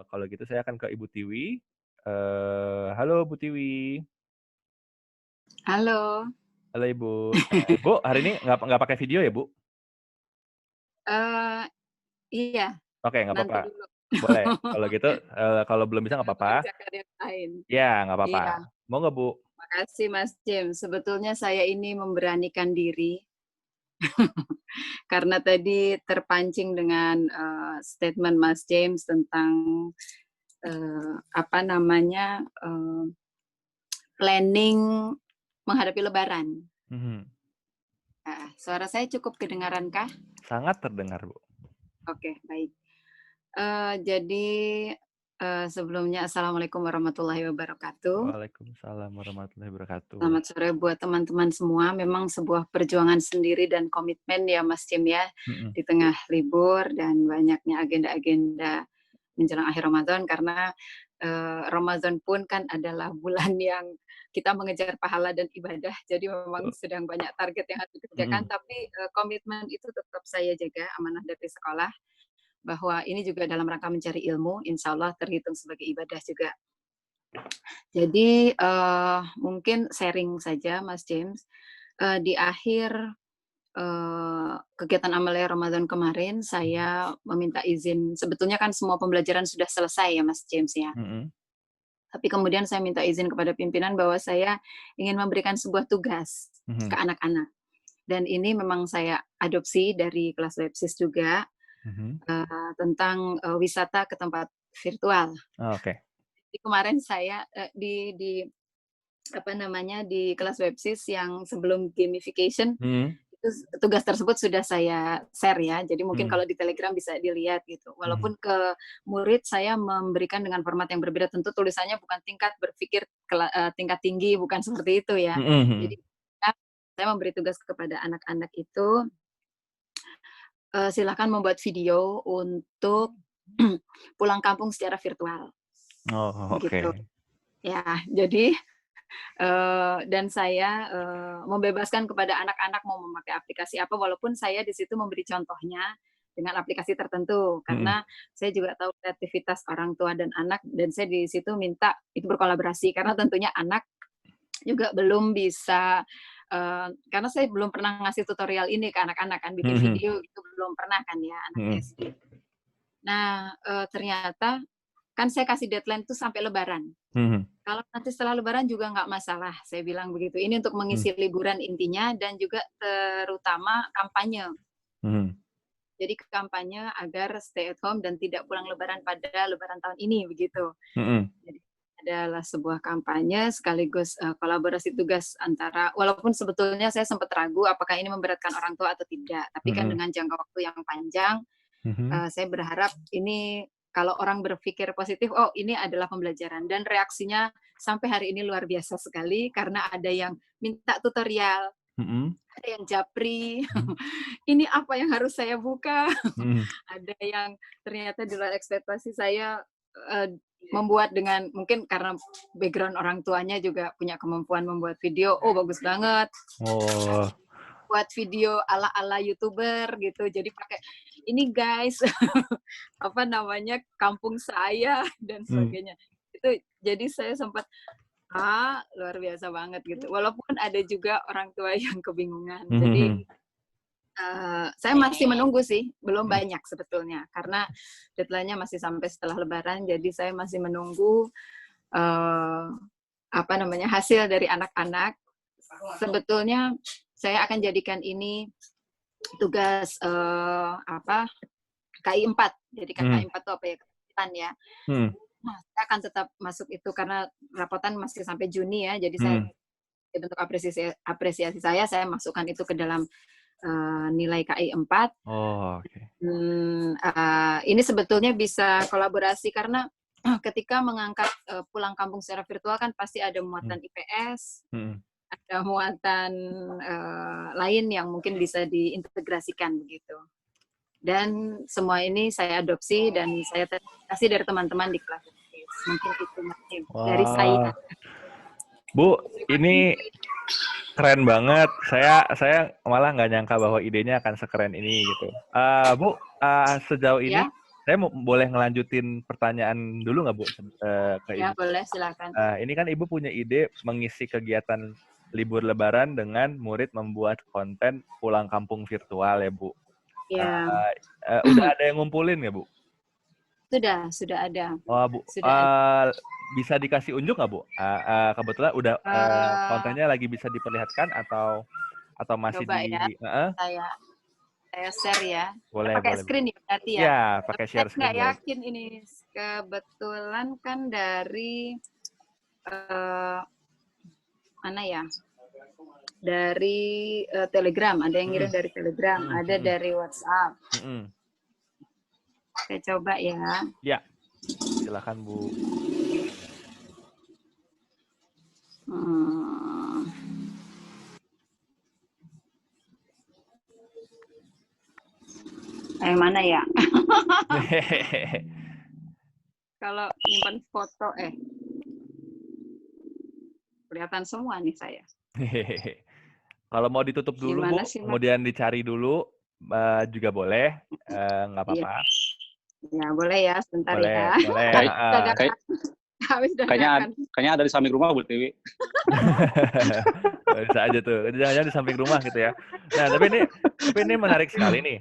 Kalau gitu saya akan ke Ibu Tiwi. Halo Bu Tiwi. Halo. Halo Ibu. Bu, hari ini nggak pakai video ya Bu? Iya, Oke, nggak nanti apa-apa. dulu. Boleh. Kalau gitu, kalau belum bisa nggak apa-apa. Mengerjakan yang lain. Ya, nggak apa-apa. Iya, Mau nggak Bu? makasih Mas James. Sebetulnya saya ini memberanikan diri karena tadi terpancing dengan statement Mas James tentang apa namanya planning menghadapi Lebaran. Suara saya cukup kedengaran kah? Sangat terdengar Bu. Oke, baik. Jadi sebelumnya Assalamualaikum warahmatullahi wabarakatuh. Waalaikumsalam warahmatullahi wabarakatuh. Selamat sore buat teman-teman semua. Memang sebuah perjuangan sendiri dan komitmen ya Mas Jim ya, di tengah libur dan banyaknya agenda-agenda menjelang akhir Ramadan, karena Ramadan pun kan adalah bulan yang kita mengejar pahala dan ibadah, jadi memang sedang banyak target yang harus dikerjakan, tapi komitmen itu tetap saya jaga, amanah dari sekolah, bahwa ini juga dalam rangka mencari ilmu, insya Allah terhitung sebagai ibadah juga. Jadi mungkin sharing saja Mas James, di akhir kegiatan amalia Ramadan kemarin saya meminta izin, sebetulnya kan semua pembelajaran sudah selesai ya Mas James ya. Tapi kemudian saya minta izin kepada pimpinan bahwa saya ingin memberikan sebuah tugas ke anak-anak. Dan ini memang saya adopsi dari kelas websis juga, tentang wisata ke tempat virtual. Oke. Jadi kemarin saya di apa namanya, di kelas websis yang sebelum gamification, itu tugas tersebut sudah saya share ya. Jadi mungkin kalau di Telegram bisa dilihat gitu. Walaupun ke murid saya memberikan dengan format yang berbeda, tentu tulisannya bukan tingkat berpikir tingkat tinggi, bukan seperti itu ya. Jadi saya memberi tugas kepada anak-anak itu, silakan membuat video untuk pulang kampung secara virtual. Oh, Gitu. oke. Ya, jadi dan saya membebaskan kepada anak-anak mau memakai aplikasi apa, walaupun saya di situ memberi contohnya dengan aplikasi tertentu, karena saya juga tahu kreativitas orang tua dan anak, dan saya di situ minta itu berkolaborasi, karena tentunya anak juga belum bisa, karena saya belum pernah ngasih tutorial ini ke anak-anak kan, bikin video itu belum pernah kan ya, anak SD. Nah, ternyata kan saya kasih deadline tuh sampai Lebaran. Kalau nanti setelah Lebaran juga nggak masalah, saya bilang begitu. Ini untuk mengisi liburan intinya dan juga terutama kampanye. Jadi kampanye agar stay at home dan tidak pulang Lebaran pada Lebaran tahun ini begitu. Jadi adalah sebuah kampanye sekaligus kolaborasi tugas antara, walaupun sebetulnya saya sempat ragu apakah ini memberatkan orang tua atau tidak. Tapi kan dengan jangka waktu yang panjang, saya berharap ini kalau orang berpikir positif, oh ini adalah pembelajaran. Dan reaksinya sampai hari ini luar biasa sekali, karena ada yang minta tutorial, ada yang japri, ini apa yang harus saya buka, ada yang ternyata di luar ekspektasi saya, membuat dengan, mungkin karena background orang tuanya juga punya kemampuan membuat video, oh bagus banget. Oh. Buat video ala-ala YouTuber gitu, jadi pakai ini guys, apa namanya, kampung saya dan sebagainya. Itu jadi saya sempat, luar biasa banget gitu. Walaupun ada juga orang tua yang kebingungan. Jadi saya masih menunggu sih, belum banyak sebetulnya, karena deadline-nya masih sampai setelah Lebaran, jadi saya masih menunggu hasil dari anak-anak. Sebetulnya saya akan jadikan ini tugas KI 4. Jadi KI 4 itu apa ya? Kegiatan ya. Nah, saya akan tetap masuk itu karena rapotan masih sampai Juni ya. Jadi saya bentuk apresiasi saya masukkan itu ke dalam nilai KI 4. Oh, oke. Ini sebetulnya bisa kolaborasi karena ketika mengangkat pulang kampung secara virtual kan pasti ada muatan IPS, ada muatan lain yang mungkin bisa diintegrasikan begitu. Dan semua ini saya adopsi dan saya kasih dari teman-teman di kelas. Mungkin itu dari saya. Bu, ini keren banget. Saya malah nggak nyangka bahwa idenya akan sekeren ini gitu. Bu, sejauh ini saya boleh ngelanjutin pertanyaan dulu nggak Bu? Ke Ibu? Ya, boleh, silakan. Ini kan Ibu punya ide mengisi kegiatan libur Lebaran dengan murid membuat konten pulang kampung virtual ya Bu. Ya. Udah ada yang ngumpulin nggak Bu? Sudah ada. Oh Bu, bisa dikasih unjuk nggak Bu? Kebetulan udah kontennya lagi bisa diperlihatkan atau masih coba di? Ya. Saya share ya. Boleh, pakai boleh. Screen ya berarti ya. Iya, pakai share screen. Saya nggak yakin ini kebetulan kan dari mana ya? Dari Telegram, ada yang ngirim dari Telegram, ada dari WhatsApp. Saya coba ya. Ya, silakan Bu. Yang mana ya? Kalau nyimpan foto, kelihatan semua nih saya. Kalau mau ditutup dulu Bu, kemudian dicari dulu juga boleh, nggak apa-apa. Ya boleh ya, sebentar boleh, ya. Boleh. Kayaknya ada di samping rumah Bu Tiwi. Bisa aja tuh, jangan di samping rumah gitu ya. Nah, tapi ini menarik sekali nih.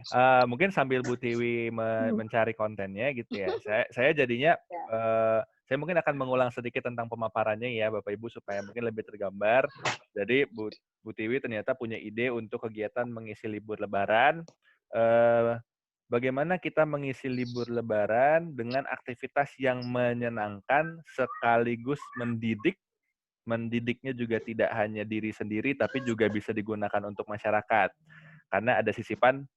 Mungkin sambil Bu Tiwi mencari kontennya gitu ya. Saya jadinya saya mungkin akan mengulang sedikit tentang pemaparannya ya Bapak Ibu supaya mungkin lebih tergambar. Jadi Bu Tiwi ternyata punya ide untuk kegiatan mengisi libur Lebaran. Bagaimana kita mengisi libur Lebaran dengan aktivitas yang menyenangkan sekaligus mendidik. Mendidiknya juga tidak hanya diri sendiri, tapi juga bisa digunakan untuk masyarakat. Karena ada sisipan,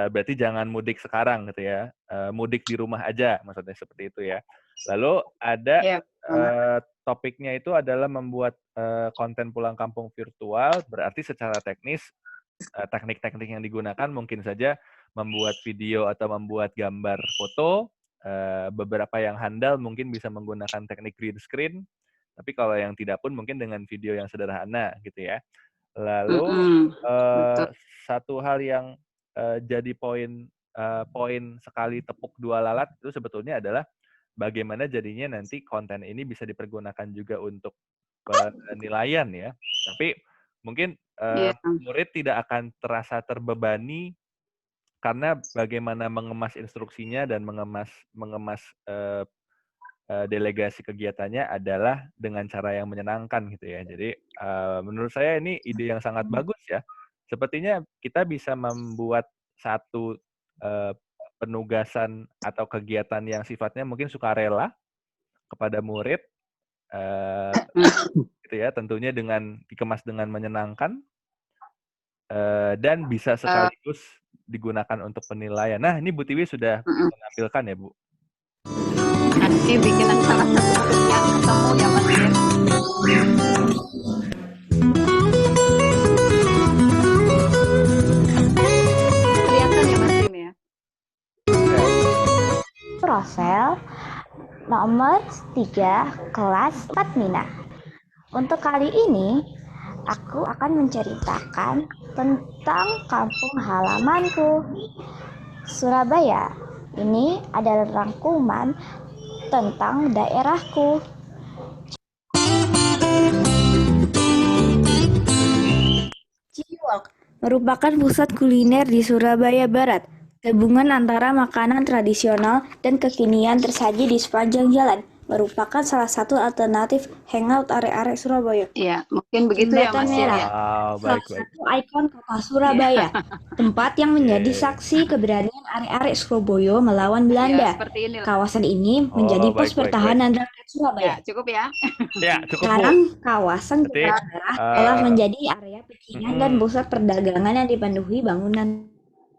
berarti jangan mudik sekarang gitu ya. Mudik di rumah aja, maksudnya seperti itu ya. Lalu ada topiknya itu adalah membuat konten pulang kampung virtual, berarti secara teknis, teknik-teknik yang digunakan mungkin saja membuat video atau membuat gambar foto. Beberapa yang handal mungkin bisa menggunakan teknik green screen. Tapi kalau yang tidak pun mungkin dengan video yang sederhana gitu ya. Lalu satu hal yang jadi poin sekali tepuk dua lalat itu sebetulnya adalah bagaimana jadinya nanti konten ini bisa dipergunakan juga untuk penilaian ya. Tapi mungkin murid tidak akan terasa terbebani karena bagaimana mengemas instruksinya dan mengemas delegasi kegiatannya adalah dengan cara yang menyenangkan gitu ya. Jadi menurut saya ini ide yang sangat bagus ya. Sepertinya kita bisa membuat satu penugasan atau kegiatan yang sifatnya mungkin sukarela kepada murid, gitu ya. Tentunya dikemas dengan menyenangkan dan bisa sekaligus digunakan untuk penilaian. Nah, ini Bu Tiwi sudah menampilkan ya Bu. Nanti bikinan salah satu yang ketemu ya Mas Tim. Kelihatan ya Mas Tim ya? Profil nomor 3 kelas 4 Mina. Untuk kali ini aku akan menceritakan tentang kampung halamanku, Surabaya. Ini adalah rangkuman tentang daerahku. Ciwok merupakan pusat kuliner di Surabaya Barat. Gabungan antara makanan tradisional dan kekinian tersaji di sepanjang jalan, merupakan salah satu alternatif hangout arek-arek Surabaya. Iya, mungkin begitu ya Jembatan Mas Merah, ya. Wow, salah baik-baik. satu ikon kota Surabaya, tempat yang menjadi Oke. saksi keberanian arek-arek Surabaya melawan Ya, Belanda. seperti inilah. Kawasan ini menjadi Oh, pos baik. pertahanan rakyat Ya, Surabaya. cukup ya. Ya, cukup, Bu. Sekarang kawasan Berarti, Jembatan Merah telah menjadi area pecingan dan mm-mm. pusat perdagangan yang dipenuhi bangunan.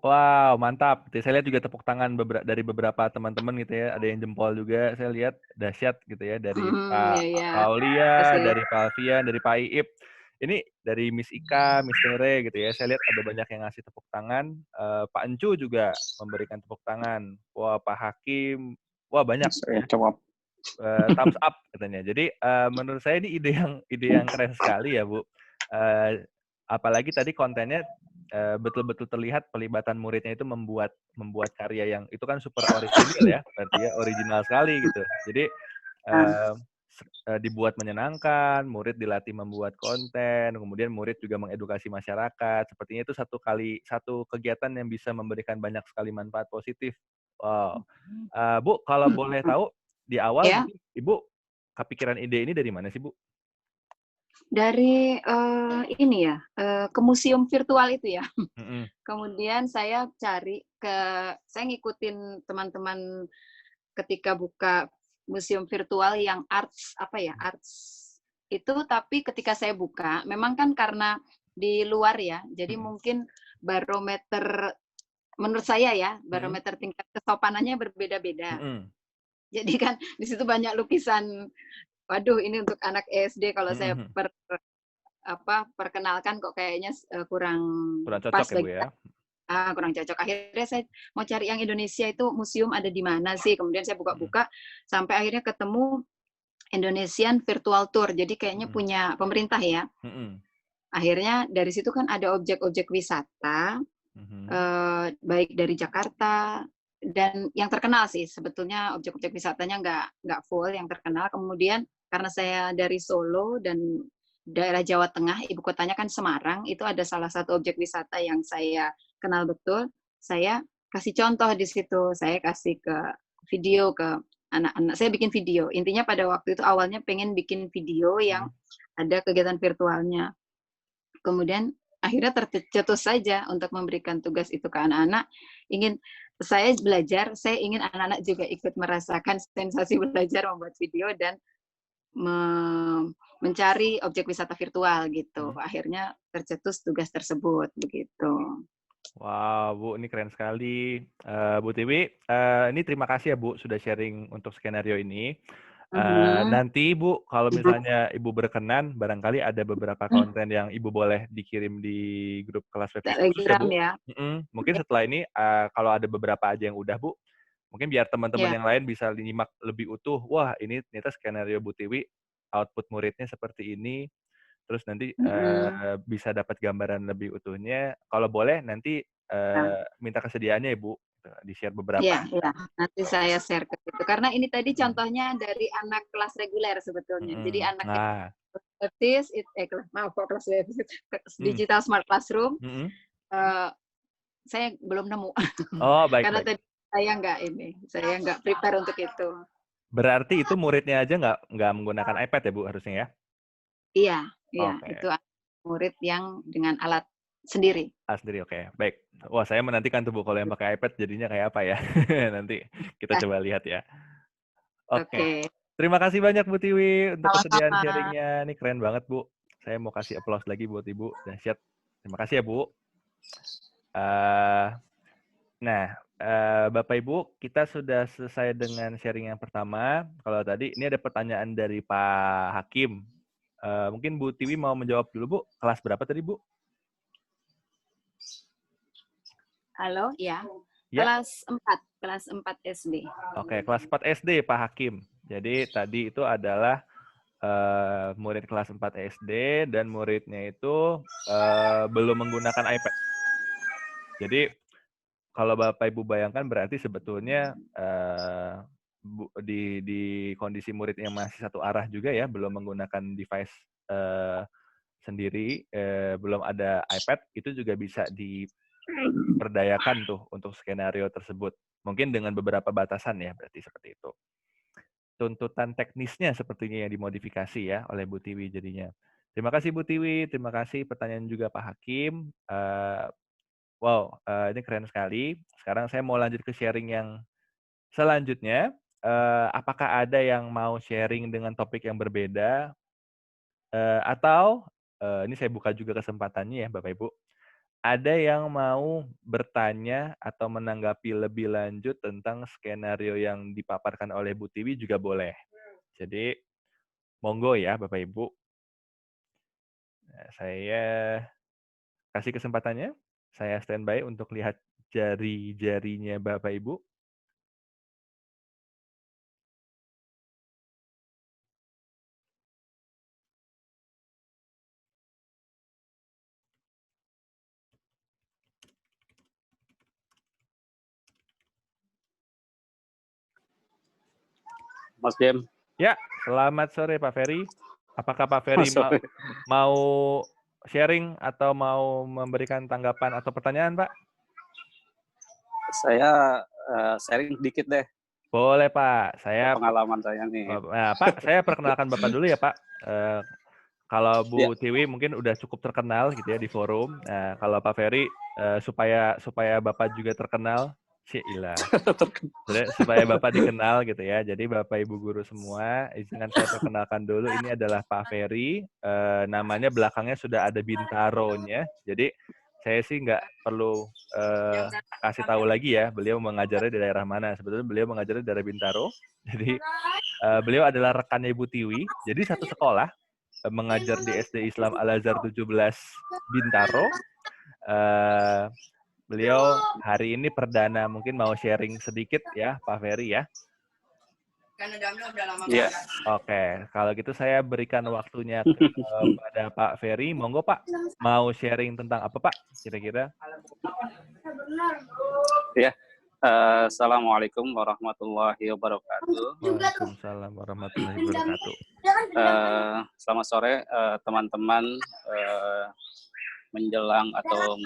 Wow, mantap. Gitu. Saya lihat juga tepuk tangan dari beberapa teman-teman gitu ya. Ada yang jempol juga. Saya lihat dahsyat gitu ya. Dari Pak Ya, ya. Aulia, Kasih. dari Pak Alfian, dari Pak Iip. Ini dari Miss Ika, Miss Tere gitu ya. Saya lihat ada banyak yang ngasih tepuk tangan. Pak Encu juga memberikan tepuk tangan. Wah, Pak Hakim. Wah, banyak. Saya coba. Thumbs up katanya. Jadi menurut saya ini ide yang keren sekali ya, Bu. Apalagi tadi kontennya betul-betul terlihat pelibatan muridnya itu membuat karya yang itu kan super orisinil ya, berarti ya original sekali gitu. Jadi dibuat menyenangkan, murid dilatih membuat konten, kemudian murid juga mengedukasi masyarakat. Sepertinya itu satu kegiatan yang bisa memberikan banyak sekali manfaat positif. Wow. Bu, kalau boleh tahu di awal Ya, mungkin Ibu kepikiran ide ini dari mana sih, Bu? dari ini ya, ke museum virtual itu ya. Mm-mm. Kemudian saya saya ngikutin teman-teman ketika buka museum virtual yang arts itu, tapi ketika saya buka, memang kan karena di luar ya, jadi mungkin barometer menurut saya ya, barometer tingkat kesopanannya berbeda-beda. Jadi kan di situ banyak lukisan. Waduh, ini untuk anak SD kalau saya perkenalkan kok kayaknya kurang Kurang pas cocok ya, Bu bagi ya? kurang cocok. Akhirnya saya mau cari yang Indonesia itu museum ada di mana sih. Kemudian saya buka-buka sampai akhirnya ketemu Indonesian Virtual Tour. Jadi kayaknya punya pemerintah ya. Akhirnya dari situ kan ada objek-objek wisata, baik dari Jakarta, dan yang terkenal sih sebetulnya objek-objek wisatanya nggak full yang terkenal. Kemudian karena saya dari Solo dan daerah Jawa Tengah, ibu kotanya kan Semarang, itu ada salah satu objek wisata yang saya kenal betul. Saya kasih contoh di situ, saya kasih ke video ke anak-anak. Saya bikin video. Intinya pada waktu itu awalnya pengen bikin video yang ada kegiatan virtualnya. Kemudian akhirnya tercetus saja untuk memberikan tugas itu ke anak-anak. Saya belajar, saya ingin anak-anak juga ikut merasakan sensasi belajar membuat video dan mencari objek wisata virtual gitu. Akhirnya tercetus tugas tersebut begitu. Wow, Bu, ini keren sekali. Bu Tiwi, ini terima kasih ya Bu sudah sharing untuk skenario ini. Nanti Bu, kalau misalnya Ibu berkenan, barangkali ada beberapa konten yang Ibu boleh dikirim di grup kelas web khusus ya, Telegram Bu. ya. Mungkin setelah ini, kalau ada beberapa aja yang udah, Bu, mungkin biar teman-teman yang lain bisa nyimak lebih utuh. Wah, ini ternyata skenario Bu Tiwi, output muridnya seperti ini. Terus nanti bisa dapat gambaran lebih utuhnya. Kalau boleh nanti minta kesediaannya ya, Bu, di-share beberapa. Iya, nanti saya share ke situ. Karena ini tadi contohnya dari anak kelas reguler sebetulnya. Jadi anak yang kelas digital smart classroom, saya belum nemu. Oh, baik. Karena tadi saya nggak prepare untuk itu. Berarti itu muridnya aja nggak menggunakan iPad ya, Bu, harusnya ya? Iya, Okay. itu murid yang dengan alat sendiri. Sendiri, oke. Baik. Wah, saya menantikan tuh, Bu, kalau yang pakai iPad jadinya kayak apa ya. Nanti kita coba lihat ya. Oke. Terima kasih banyak Bu Tiwi untuk kesediaan sharingnya. Ini keren banget, Bu. Saya mau kasih aplaus lagi buat Ibu. Dahsyat. Terima kasih ya, Bu. Nah, Bapak Ibu, kita sudah selesai dengan sharing yang pertama. Kalau tadi, ini ada pertanyaan dari Pak Hakim. Mungkin Bu Tiwi mau menjawab dulu, Bu. Kelas berapa tadi, Bu? Halo, ya. Kelas 4 SD. Oke, kelas 4 SD, Pak Hakim. Jadi tadi itu adalah murid kelas 4 SD dan muridnya itu belum menggunakan iPad. Jadi kalau Bapak Ibu bayangkan berarti sebetulnya di kondisi murid yang masih satu arah juga ya, belum menggunakan device sendiri, belum ada iPad, itu juga bisa diperdayakan tuh untuk skenario tersebut. Mungkin dengan beberapa batasan ya, berarti seperti itu. tuntutan teknisnya sepertinya yang dimodifikasi ya oleh Bu Tiwi jadinya. Terima kasih Bu Tiwi, terima kasih pertanyaan juga Pak Hakim. Wow, ini keren sekali. Sekarang saya mau lanjut ke sharing yang selanjutnya. Apakah ada yang mau sharing dengan topik yang berbeda? Atau ini saya buka juga kesempatannya ya Bapak Ibu. Ada yang mau bertanya atau menanggapi lebih lanjut tentang skenario yang dipaparkan oleh Bu Tiwi juga boleh. Jadi monggo ya Bapak Ibu. Nah, saya kasih kesempatannya. Saya standby untuk lihat jari-jarinya Bapak Ibu. Mas Jem. Ya, selamat sore Pak Ferry. Apakah Pak Ferry Sorry. mau sharing atau mau memberikan tanggapan atau pertanyaan, Pak? Saya sharing dikit deh. Boleh, Pak. Saya pengalaman saya nih. Nah, Pak, saya perkenalkan Bapak dulu ya, Pak. Kalau Bu Ya. Tiwi mungkin udah cukup terkenal gitu ya di forum. Nah, kalau Pak Ferry supaya Bapak juga terkenal, supaya Bapak dikenal gitu ya. Jadi Bapak Ibu guru semua, izinkan saya perkenalkan dulu. Ini adalah Pak Ferry. Namanya belakangnya sudah ada Bintaro-nya. Jadi saya sih nggak perlu kasih tahu lagi ya. Beliau mengajarnya di daerah mana. Sebetulnya beliau mengajarnya di daerah Bintaro. Jadi beliau adalah rekannya Ibu Tiwi. Jadi satu sekolah mengajar di SD Islam Al-Azhar 17 Bintaro. Beliau hari ini perdana mungkin mau sharing sedikit ya Pak Ferry ya. Iya. Oke, kalau gitu saya berikan waktunya kepada Pak Ferry. Monggo Pak, mau sharing tentang apa Pak kira-kira? Ya. Assalamualaikum warahmatullahi wabarakatuh. Waalaikumsalam warahmatullahi wabarakatuh. Selamat sore teman-teman, menjelang atau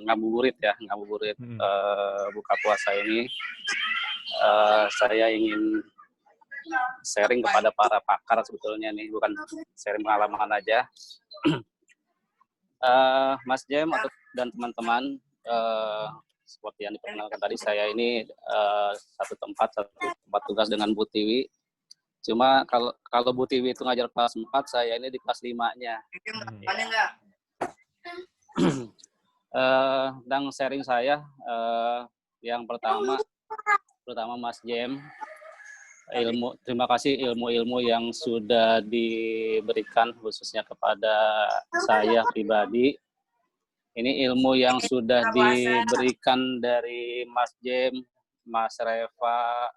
ngabuburit buka puasa ini. Saya ingin sharing kepada para pakar sebetulnya nih, bukan sharing pengalaman aja. Mas Jem dan teman-teman, seperti yang diperkenalkan tadi, saya ini satu tempat tugas dengan Bu Tiwi. Cuma kalau Bu Tiwi itu ngajar kelas 4, saya ini di kelas 5-nya. Dan sharing saya, yang pertama Mas Jem, terima kasih ilmu-ilmu yang sudah diberikan khususnya kepada saya pribadi. Ini ilmu yang sudah diberikan dari Mas Jem, Mas Reva,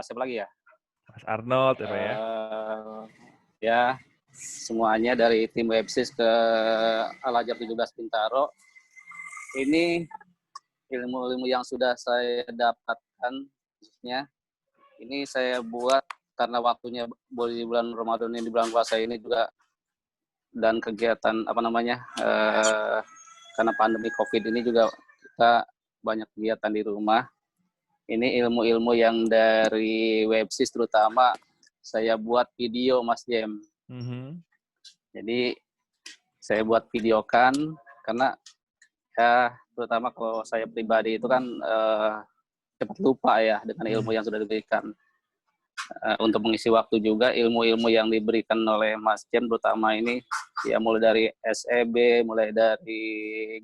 siapa lagi ya? Mas Arnold ya. Ya, semuanya dari tim Websis ke Al-Azhar 17 Bintaro. Ini ilmu-ilmu yang sudah saya dapatkan, khususnya ini saya buat karena waktunya di bulan Ramadan ini, di bulan puasa ini juga, dan kegiatan karena pandemi COVID ini juga kita banyak kegiatan di rumah. Ini ilmu-ilmu yang dari Websis terutama saya buat video Mas Jem. Jadi saya buat videokan karena ya terutama kalau saya pribadi itu kan cepat lupa ya dengan ilmu yang sudah diberikan. Untuk mengisi waktu juga ilmu-ilmu yang diberikan oleh Mas Jem terutama ini ya, mulai dari SEB, mulai dari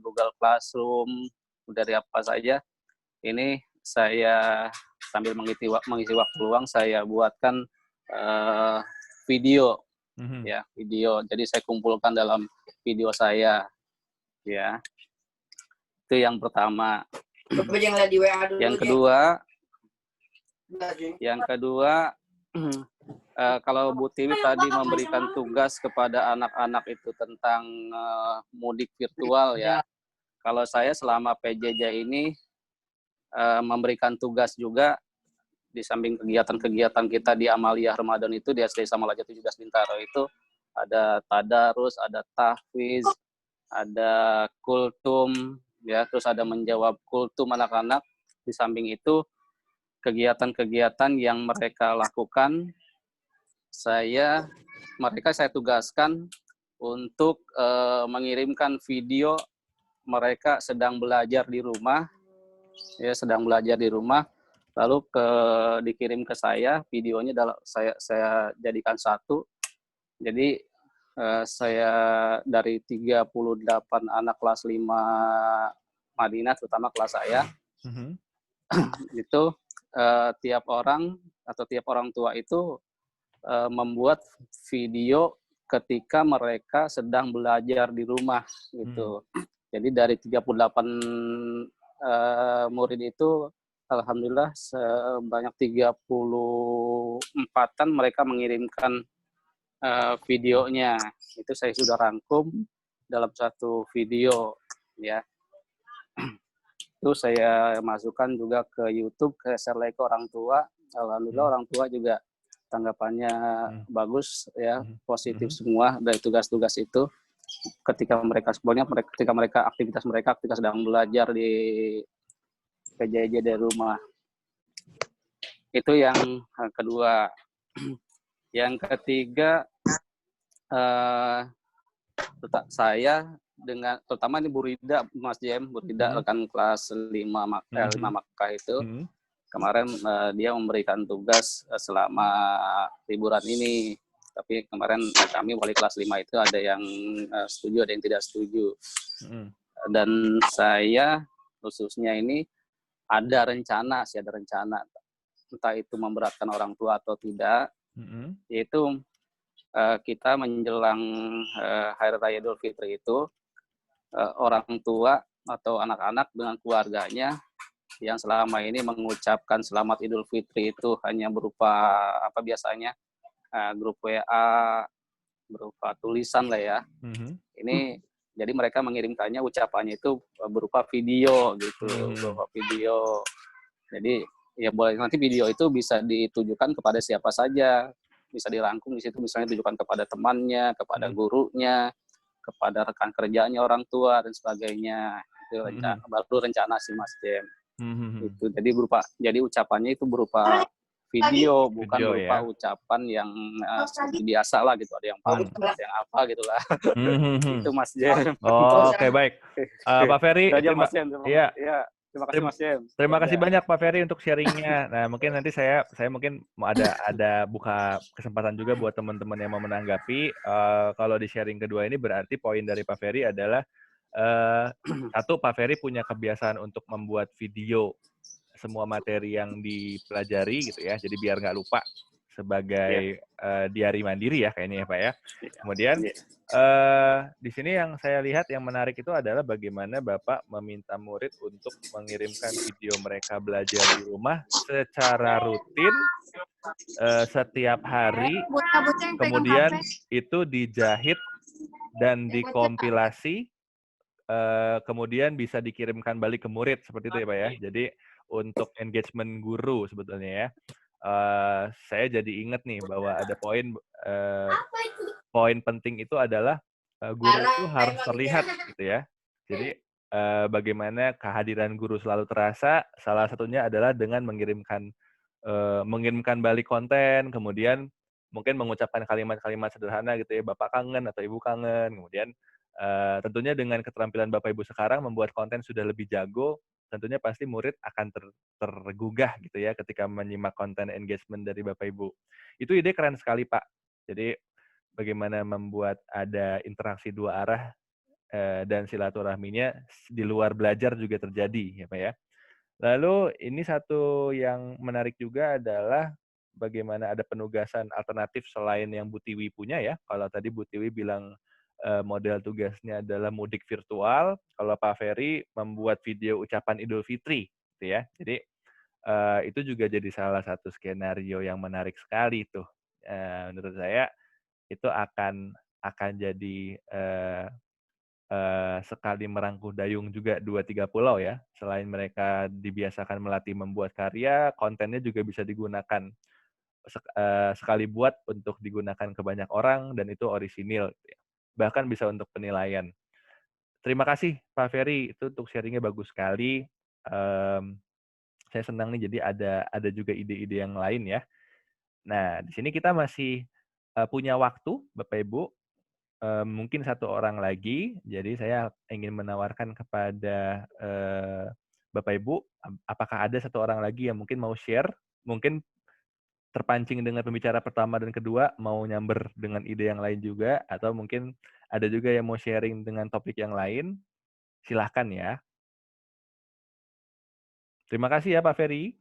Google Classroom, dari apa saja, ini saya sambil mengisi waktu luang saya buatkan video ya, video. Jadi saya kumpulkan dalam video saya ya. Itu yang pertama. Yang kedua, kalau Bu Tiwi tadi memberikan tugas kepada anak-anak itu tentang mudik virtual ya. Kalau saya selama PJJ ini memberikan tugas juga di samping kegiatan-kegiatan kita di Amaliyah Ramadan itu di SD Islam Al-Azhar 17 Bintaro itu ada tadarus, ada tahfiz, ada kultum ya, terus ada menjawab kultum anak-anak. Di samping itu kegiatan-kegiatan yang mereka lakukan, mereka saya tugaskan untuk mengirimkan video mereka sedang belajar di rumah, lalu dikirim ke saya, videonya saya jadikan satu. Jadi saya dari 38 anak kelas 5 Madinah, terutama kelas saya, itu tiap orang atau tiap orang tua itu membuat video ketika mereka sedang belajar di rumah gitu. Jadi dari 38 murid itu alhamdulillah sebanyak 34-an mereka mengirimkan videonya. Itu saya sudah rangkum dalam satu video ya. Itu saya masukkan juga ke YouTube, ke share lagi ke orang tua. Alhamdulillah orang tua juga tanggapannya bagus ya, positif semua dari tugas-tugas itu. Ketika mereka aktivitas mereka sedang belajar di PJJ dari rumah. Itu yang kedua. Yang ketiga, saya dengan terutama ini Bu Rida, Mas Jem, Bu Rida rekan kelas 5 Makkah itu, kemarin dia memberikan tugas selama liburan ini. Tapi kemarin kami wali kelas 5 itu ada yang setuju, ada yang tidak setuju. Dan saya khususnya ini ada rencana, entah itu memberatkan orang tua atau tidak, yaitu kita menjelang Hari Raya Idul Fitri itu, orang tua atau anak-anak dengan keluarganya yang selama ini mengucapkan selamat Idul Fitri itu hanya berupa apa biasanya grup WA, berupa tulisan lah ya. Ini jadi mereka mengirimkannya ucapannya itu berupa video gitu, berupa video. Jadi ya boleh nanti video itu bisa ditujukan kepada siapa saja, bisa dirangkum di situ, misalnya ditujukan kepada temannya, kepada gurunya, kepada rekan kerjanya orang tua dan sebagainya. Itu baru rencana sih Mas Jem. Itu jadi ucapannya itu berupa video, bukan berupa ucapan yang seperti biasa lah gitu, ada yang pamit, ada yang apa gitu lah. Itu Mas Jem. Oke, baik. Pak Ferry, terima kasih Mas Jem. Terima kasih banyak Pak Ferry untuk sharingnya. Nah, mungkin nanti saya mungkin mau ada buka kesempatan juga buat teman-teman yang mau menanggapi. Kalau di sharing kedua ini berarti poin dari Pak Ferry adalah satu, Pak Ferry punya kebiasaan untuk membuat video semua materi yang dipelajari gitu ya, jadi biar nggak lupa sebagai diari mandiri ya kayaknya ya Pak ya. Kemudian di sini yang saya lihat yang menarik itu adalah bagaimana Bapak meminta murid untuk mengirimkan video mereka belajar di rumah secara rutin setiap hari, kemudian itu dijahit dan dikompilasi, kemudian bisa dikirimkan balik ke murid seperti itu ya Pak ya. Jadi untuk engagement guru sebetulnya ya. Saya jadi ingat nih bahwa ada poin penting itu adalah guru itu harus terlihat gitu ya. Jadi bagaimana kehadiran guru selalu terasa, salah satunya adalah dengan mengirimkan balik konten, kemudian mungkin mengucapkan kalimat-kalimat sederhana gitu ya, Bapak kangen atau Ibu kangen, kemudian tentunya dengan keterampilan Bapak Ibu sekarang membuat konten sudah lebih jago, tentunya pasti murid akan tergugah gitu ya ketika menyimak konten engagement dari Bapak Ibu. Itu ide keren sekali Pak. Jadi bagaimana membuat ada interaksi dua arah dan silaturahminya di luar belajar juga terjadi ya Pak ya. Lalu ini satu yang menarik juga adalah bagaimana ada penugasan alternatif selain yang Bu Tiwi punya ya. Kalau tadi Bu Tiwi bilang model tugasnya adalah mudik virtual, kalau Pak Ferry membuat video ucapan Idul Fitri, gitu ya. Jadi itu juga jadi salah satu skenario yang menarik sekali tuh. Menurut saya itu akan jadi sekali merangkuh dayung juga 2-3 pulau ya. Selain mereka dibiasakan melatih membuat karya, kontennya juga bisa digunakan sekali buat untuk digunakan ke banyak orang dan itu orisinil. Gitu ya. Bahkan bisa untuk penilaian. Terima kasih Pak Ferry, itu untuk sharingnya bagus sekali. Saya senang nih, jadi ada juga ide-ide yang lain ya. Nah, di sini kita masih punya waktu, Bapak Ibu, mungkin 1 orang lagi. Jadi saya ingin menawarkan kepada Bapak Ibu, apakah ada 1 orang lagi yang mungkin mau share, mungkin terpancing dengan pembicara pertama dan kedua, mau nyamber dengan ide yang lain juga, atau mungkin ada juga yang mau sharing dengan topik yang lain, silahkan ya. Terima kasih ya Pak Ferry.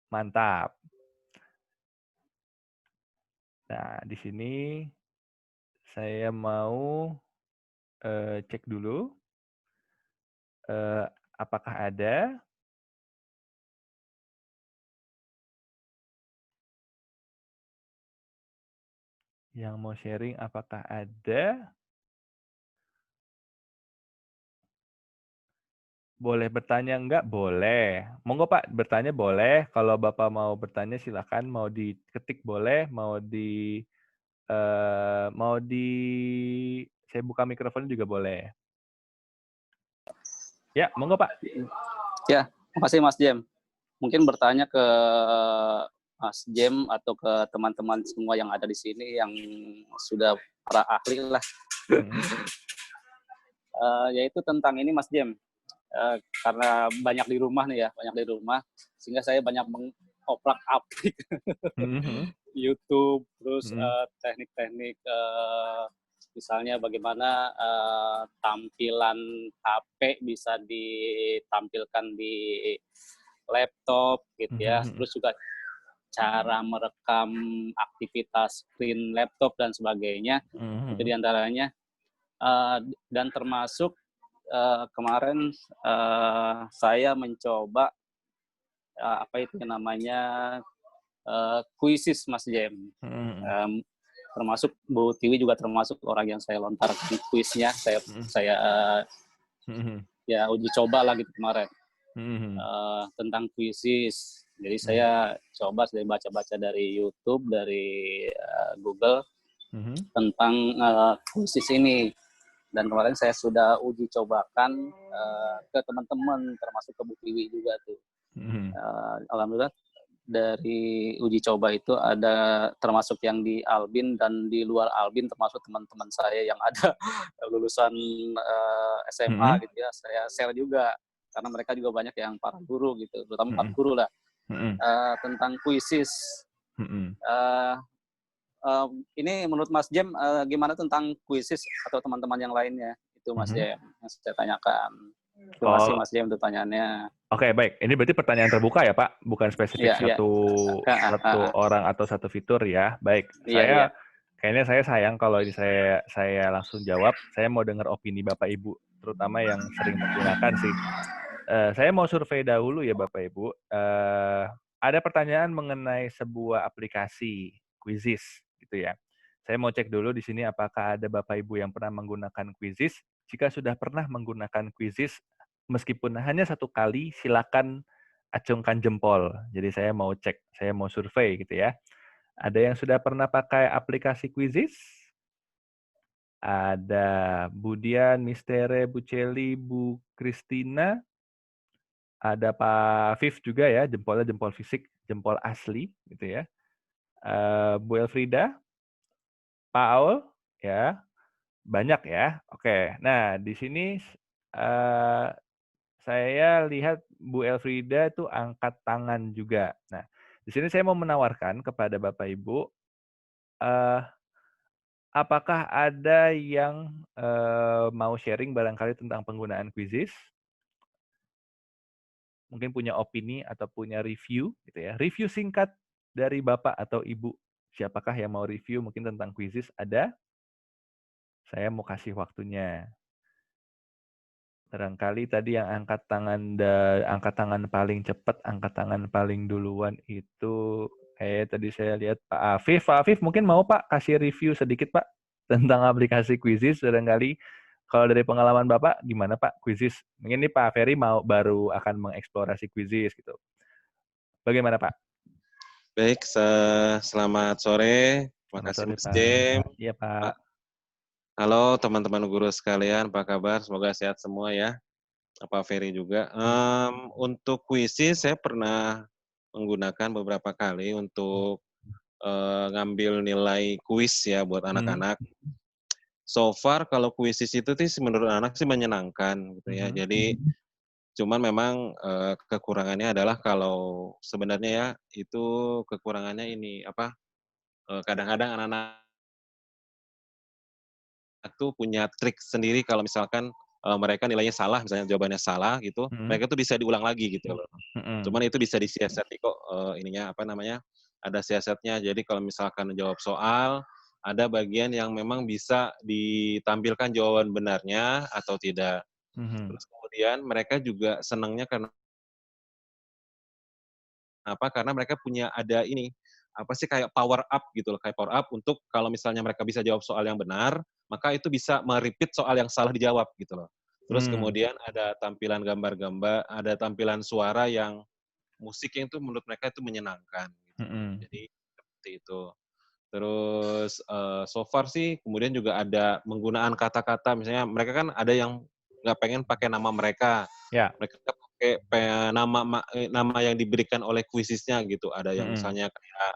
Mantap. Nah, di sini saya mau cek dulu, apakah ada yang mau sharing, apakah ada? Boleh bertanya enggak? Boleh. Monggo Pak, bertanya boleh. Kalau Bapak mau bertanya silakan, mau diketik boleh, mau di saya buka mikrofon juga boleh. Ya, monggo Pak. Ya, makasih Mas Jem. Mungkin bertanya ke Mas Jem atau ke teman-teman semua yang ada di sini yang sudah para ahli lah. Yaitu tentang ini Mas Jem. Karena banyak di rumah nih ya, sehingga saya banyak mengoprak-aprik YouTube, terus teknik-teknik misalnya bagaimana tampilan HP bisa ditampilkan di laptop gitu ya, terus juga cara merekam aktivitas screen laptop dan sebagainya, itu diantaranya, dan termasuk kemarin saya mencoba apa itu namanya kuisis Mas Jem. Termasuk Bu Tiwi juga termasuk orang yang saya lontarkan kuisnya, saya ya uji coba lah gitu kemarin tentang kuisis. Jadi saya coba, saya baca-baca dari YouTube, dari Google tentang kuisis ini. Dan kemarin saya sudah uji cobakan ke teman-teman, termasuk ke Bu Tiwi juga tuh. Alhamdulillah dari uji coba itu ada termasuk yang di Albin dan di luar Albin, termasuk teman-teman saya yang ada lulusan SMA gitu ya, saya share juga karena mereka juga banyak yang para guru gitu, terutama para guru lah, tentang kuisis. Ini menurut Mas Jem gimana tentang kuisis atau teman-teman yang lainnya? Itu Mas Jem yang saya tanyakan. Terima kasih Mas Jem untuk pertanyaannya. Oke, baik. Ini berarti pertanyaan terbuka ya Pak, bukan spesifik satu orang atau satu fitur ya. Baik. Kayaknya saya sayang kalau ini saya langsung jawab. Saya mau dengar opini Bapak Ibu, terutama yang sering menggunakan sih. Saya mau survei dahulu ya Bapak Ibu. Ada pertanyaan mengenai sebuah aplikasi Quizizz gitu ya. Saya mau cek dulu di sini apakah ada Bapak Ibu yang pernah menggunakan Quizizz. Jika sudah pernah menggunakan Quizizz, meskipun hanya 1 kali, silakan acungkan jempol. Jadi saya mau cek, saya mau survei gitu ya. Ada yang sudah pernah pakai aplikasi Quizizz? Ada Bu Dian, Mistere, Bu Celi, Bu Kristina. Ada Pak Viv juga ya, jempolnya jempol fisik, jempol asli gitu ya. Bu Elfrida, Pak Aul, ya, banyak ya. Oke, nah di sini saya lihat Bu Elfrida itu angkat tangan juga. Nah, di sini saya mau menawarkan kepada Bapak Ibu, apakah ada yang mau sharing barangkali tentang penggunaan Quizizz? Mungkin punya opini atau punya review gitu ya. Review singkat dari Bapak atau Ibu. Siapakah yang mau review mungkin tentang Quizizz? Ada? Saya mau kasih waktunya. Barangkali tadi yang angkat tangan paling cepat, angkat tangan paling duluan itu tadi saya lihat Pak Afif. Pak Afif mungkin mau Pak kasih review sedikit Pak tentang aplikasi Quizizz barangkali. Kalau dari pengalaman Bapak gimana Pak Quizizz? Mungkin ini Pak Ferry baru akan mengeksplorasi Quizizz gitu. Bagaimana Pak? Baik, selamat sore. Terima kasih Mas Jem. Iya Pak. Halo teman-teman guru sekalian, apa kabar? Semoga sehat semua ya. apa Ferry juga. Untuk kuisis saya pernah menggunakan beberapa kali untuk ngambil nilai kuis ya buat anak-anak. So far kalau kuisis itu sih menurut anak sih menyenangkan gitu ya. Jadi cuman memang kekurangannya adalah kalau sebenarnya ya itu kekurangannya ini apa? Kadang-kadang anak-anak tuh punya trik sendiri kalau misalkan mereka nilainya salah, misalnya jawabannya salah gitu, mereka tuh bisa diulang lagi gitu loh. Cuman itu bisa disiasati kok ininya apa namanya? Ada siasatnya. Jadi kalau misalkan jawab soal, ada bagian yang memang bisa ditampilkan jawaban benarnya atau tidak. Terus kemudian mereka juga senangnya karena apa? Karena mereka punya ada ini, apa sih, kayak power up gitu loh, kayak power up untuk kalau misalnya mereka bisa jawab soal yang benar, maka itu bisa me-repeat soal yang salah dijawab gitu loh. Terus kemudian ada tampilan gambar-gambar, ada tampilan suara yang musiknya itu menurut mereka itu menyenangkan gitu loh. Jadi seperti itu. Terus so far sih kemudian juga ada penggunaan kata-kata, misalnya mereka kan ada yang nggak pengen pakai nama mereka. Ya. Mereka pakai nama yang diberikan oleh kuisisnya gitu. Ada yang misalnya kayak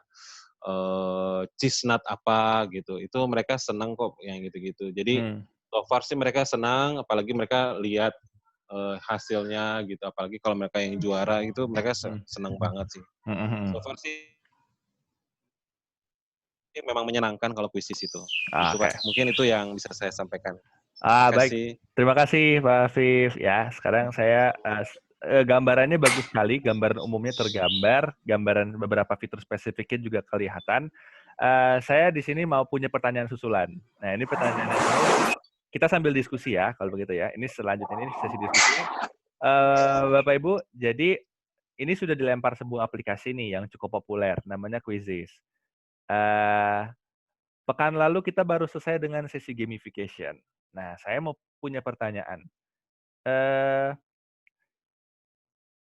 cheese nut apa gitu. Itu mereka senang kok yang gitu-gitu. Jadi so far sih mereka senang, apalagi mereka lihat hasilnya gitu. Apalagi kalau mereka yang juara itu mereka senang banget sih. So far sih memang menyenangkan kalau kuisis itu. Itu Pak. Mungkin itu yang bisa saya sampaikan. Baik. Terima kasih Pak Afif. Ya, sekarang saya gambarannya bagus sekali, gambaran umumnya tergambar, gambaran beberapa fitur spesifiknya juga kelihatan. Saya di sini mau punya pertanyaan susulan. Nah, ini pertanyaannya kita sambil diskusi ya, kalau begitu ya. Ini selanjutnya ini sesi diskusi. Bapak Ibu, jadi ini sudah dilempar sebuah aplikasi nih yang cukup populer, namanya Quizizz. Pekan lalu kita baru selesai dengan sesi gamification. Nah, saya mau punya pertanyaan.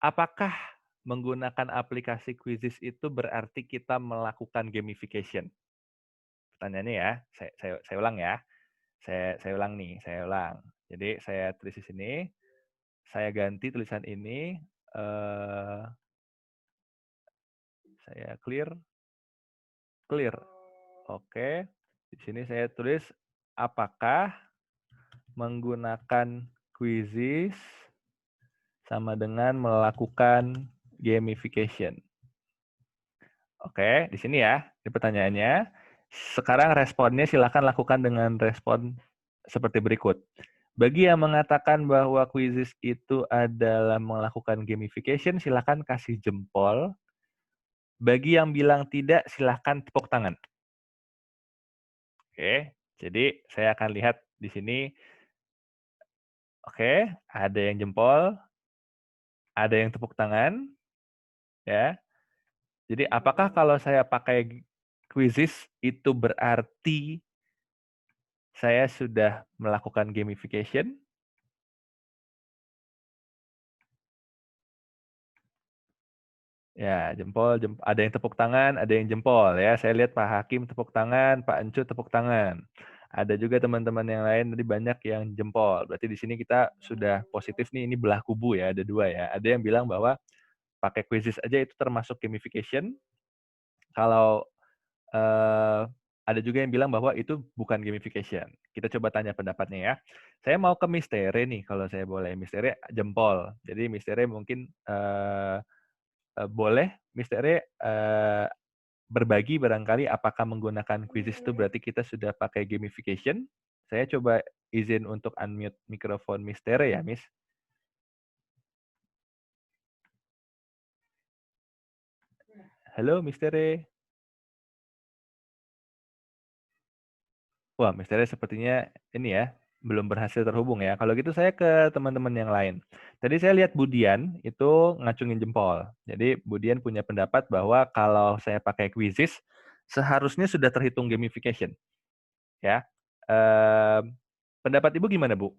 Apakah menggunakan aplikasi Quizizz itu berarti kita melakukan gamification? Pertanyaannya ya, saya ulang ya. Saya ulang nih, saya ulang. Jadi saya tulis di sini, saya ganti tulisan ini, saya clear. Oke, di sini saya tulis apakah menggunakan Quizizz sama dengan melakukan gamification. Oke, di sini ya, ini pertanyaannya. Sekarang responnya silakan lakukan dengan respon seperti berikut. Bagi yang mengatakan bahwa Quizizz itu adalah melakukan gamification, silakan kasih jempol. Bagi yang bilang tidak, silakan tepuk tangan. Oke, jadi saya akan lihat di sini. Oke, ada yang jempol, ada yang tepuk tangan, ya. Jadi apakah kalau saya pakai Quizizz itu berarti saya sudah melakukan gamification? Ya, jempol, ada yang tepuk tangan, ada yang jempol ya. Saya lihat Pak Hakim tepuk tangan, Pak Encu tepuk tangan. Ada juga teman-teman yang lain tadi banyak yang jempol. Berarti di sini kita sudah positif nih, ini belah kubu ya, ada dua ya. Ada yang bilang bahwa pakai Quizizz aja itu termasuk gamification. Kalau ada juga yang bilang bahwa itu bukan gamification. Kita coba tanya pendapatnya ya. Saya mau ke Mistere nih, kalau saya boleh. Mistere jempol. Jadi Mistere mungkin boleh Mistere berbagi barangkali apakah menggunakan Quizizz itu berarti kita sudah pakai gamification. Saya coba izin untuk unmute mikrofon Mistere ya, Miss. Halo, Mistere. Wah, Mistere sepertinya ini ya, belum berhasil terhubung ya. Kalau gitu saya ke teman-teman yang lain. Tadi saya lihat Budian itu ngacungin jempol. Jadi Budian punya pendapat bahwa kalau saya pakai Quizizz, seharusnya sudah terhitung gamification. Ya, pendapat Ibu gimana, Bu?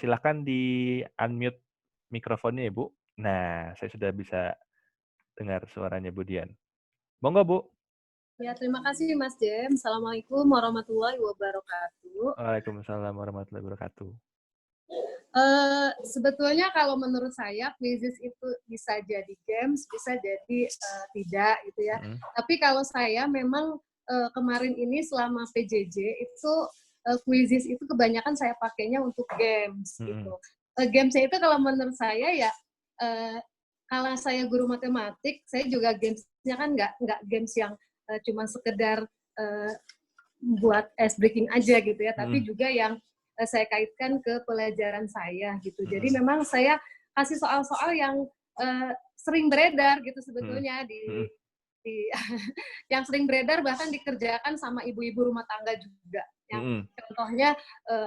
Silakan di unmute mikrofonnya, Ibu. Nah, saya sudah bisa dengar suaranya Budian. Monggo, Bu. Ya, terima kasih Mas Jem. Assalamualaikum warahmatullahi wabarakatuh. Waalaikumsalam warahmatullahi wabarakatuh. Sebetulnya kalau menurut saya quizzes itu bisa jadi games, bisa jadi tidak gitu ya. Tapi kalau saya memang kemarin ini selama PJJ itu quizzes itu kebanyakan saya pakainya untuk games gitu. Gamesnya itu kalau menurut saya ya kalau saya guru matematik, saya juga gamesnya kan nggak games yang cuma sekedar buat ice breaking aja gitu ya, tapi juga yang saya kaitkan ke pelajaran saya gitu. Jadi memang saya kasih soal-soal yang sering beredar gitu sebetulnya di yang sering beredar bahkan dikerjakan sama ibu-ibu rumah tangga juga. Yang contohnya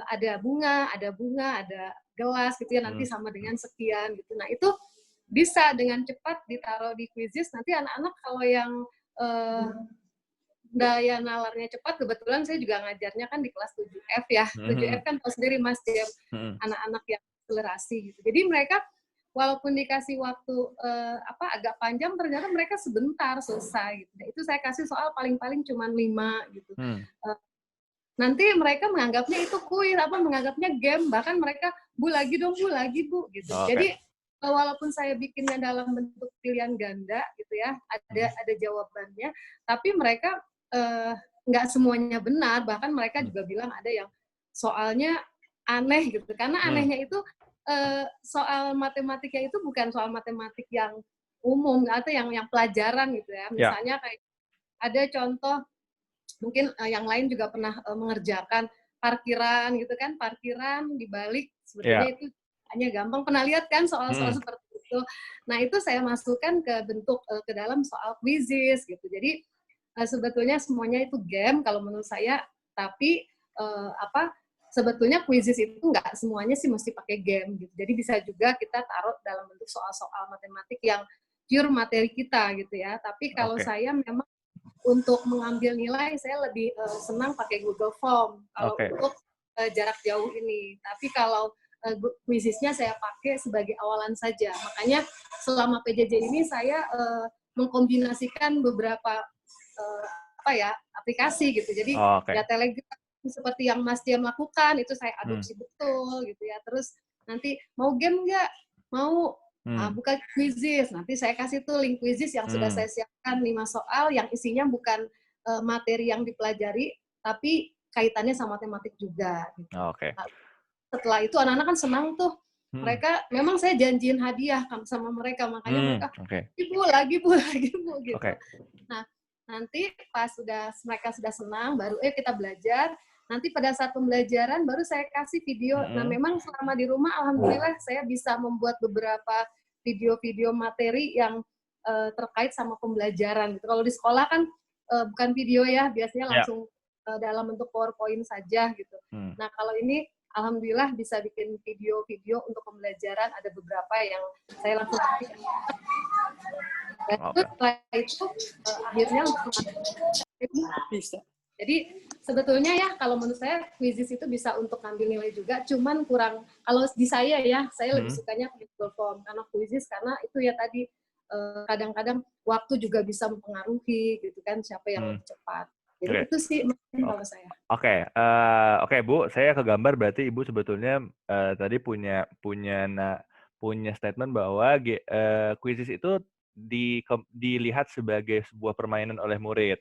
ada bunga, ada gelas gitu ya, nanti sama dengan sekian gitu. Nah itu bisa dengan cepat ditaruh di quizzes. Nanti anak-anak kalau yang daya nalarnya cepat, kebetulan saya juga ngajarnya kan di kelas 7F ya. 7F kan tahu sendiri Mas Jem, anak-anak yang akselerasi gitu. Jadi mereka walaupun dikasih waktu agak panjang, ternyata mereka sebentar selesai gitu. Nah, itu saya kasih soal paling-paling cuma 5 gitu. Nanti mereka menganggapnya itu kuis, menganggapnya game, bahkan mereka Bu lagi dong, Bu lagi Bu gitu. Jadi walaupun saya bikinnya dalam bentuk pilihan ganda gitu ya, ada jawabannya, tapi mereka nggak semuanya benar, bahkan mereka juga bilang ada yang soalnya aneh gitu, karena anehnya itu soal matematiknya itu bukan soal matematik yang umum atau yang pelajaran gitu ya, misalnya kayak ada contoh mungkin yang lain juga pernah mengerjakan parkiran gitu kan, parkiran dibalik sebetulnya itu hanya gampang, pernah lihat kan soal-soal seperti itu. Nah itu saya masukkan ke bentuk ke dalam soal quizzes gitu. Jadi sebetulnya semuanya itu game kalau menurut saya, tapi sebetulnya quizzes itu nggak semuanya sih mesti pakai game gitu. Jadi bisa juga kita taruh dalam bentuk soal-soal matematik yang pure materi kita gitu ya. Tapi kalau saya memang untuk mengambil nilai saya lebih senang pakai Google Form kalau untuk jarak jauh ini. Tapi kalau quizzesnya saya pakai sebagai awalan saja. Makanya selama PJJ ini saya mengkombinasikan beberapa aplikasi gitu. Jadi ya Telegram seperti yang Mas Jem lakukan itu saya adopsi betul gitu ya. Terus nanti mau game nggak? Mau buka quizzes. Nanti saya kasih tuh link quizzes yang sudah saya siapkan 5 soal yang isinya bukan materi yang dipelajari tapi kaitannya sama tematik juga. Gitu. Nah, setelah itu anak-anak kan senang tuh. Mereka memang saya janjiin hadiah sama mereka, makanya mereka ibu lagi Bu gitu. Nah, nanti pas mereka sudah senang baru kita belajar. Nanti pada saat pembelajaran baru saya kasih video. Nah, memang selama di rumah alhamdulillah saya bisa membuat beberapa video-video materi yang terkait sama pembelajaran gitu. Kalau di sekolah kan bukan video ya, biasanya langsung dalam bentuk PowerPoint saja gitu. Nah, kalau ini alhamdulillah bisa bikin video-video untuk pembelajaran, ada beberapa yang saya langsung kasih. Dan setelah itu akhirnya bisa. Jadi sebetulnya ya kalau menurut saya quizzes itu bisa untuk ngambil nilai juga, cuman kurang, kalau di saya ya, saya lebih sukanya Google Form karena quizzes, karena itu ya tadi kadang-kadang waktu juga bisa mempengaruhi gitu kan, siapa yang lebih cepat. Jadi itu sih kalau saya. Oke Bu, saya kegambar berarti Ibu sebetulnya tadi punya statement bahwa quizzes itu dilihat sebagai sebuah permainan oleh murid.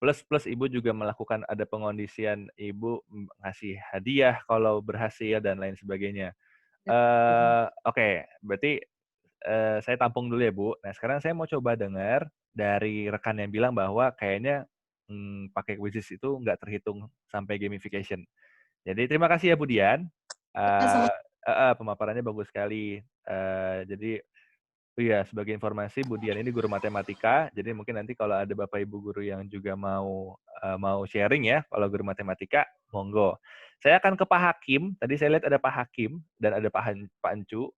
Plus Ibu juga melakukan ada pengondisian, Ibu ngasih hadiah kalau berhasil dan lain sebagainya. Berarti saya tampung dulu ya Bu. Nah sekarang saya mau coba dengar dari rekan yang bilang bahwa kayaknya pakai quizzes itu nggak terhitung sampai gamification. Jadi terima kasih ya Bu Dian. Pemaparannya bagus sekali. Jadi sebagai informasi Bu Dian ini guru matematika. Jadi mungkin nanti kalau ada Bapak Ibu guru yang juga mau sharing ya, kalau guru matematika, monggo. Saya akan ke Pak Hakim. Tadi saya lihat ada Pak Hakim dan ada Pak Encu.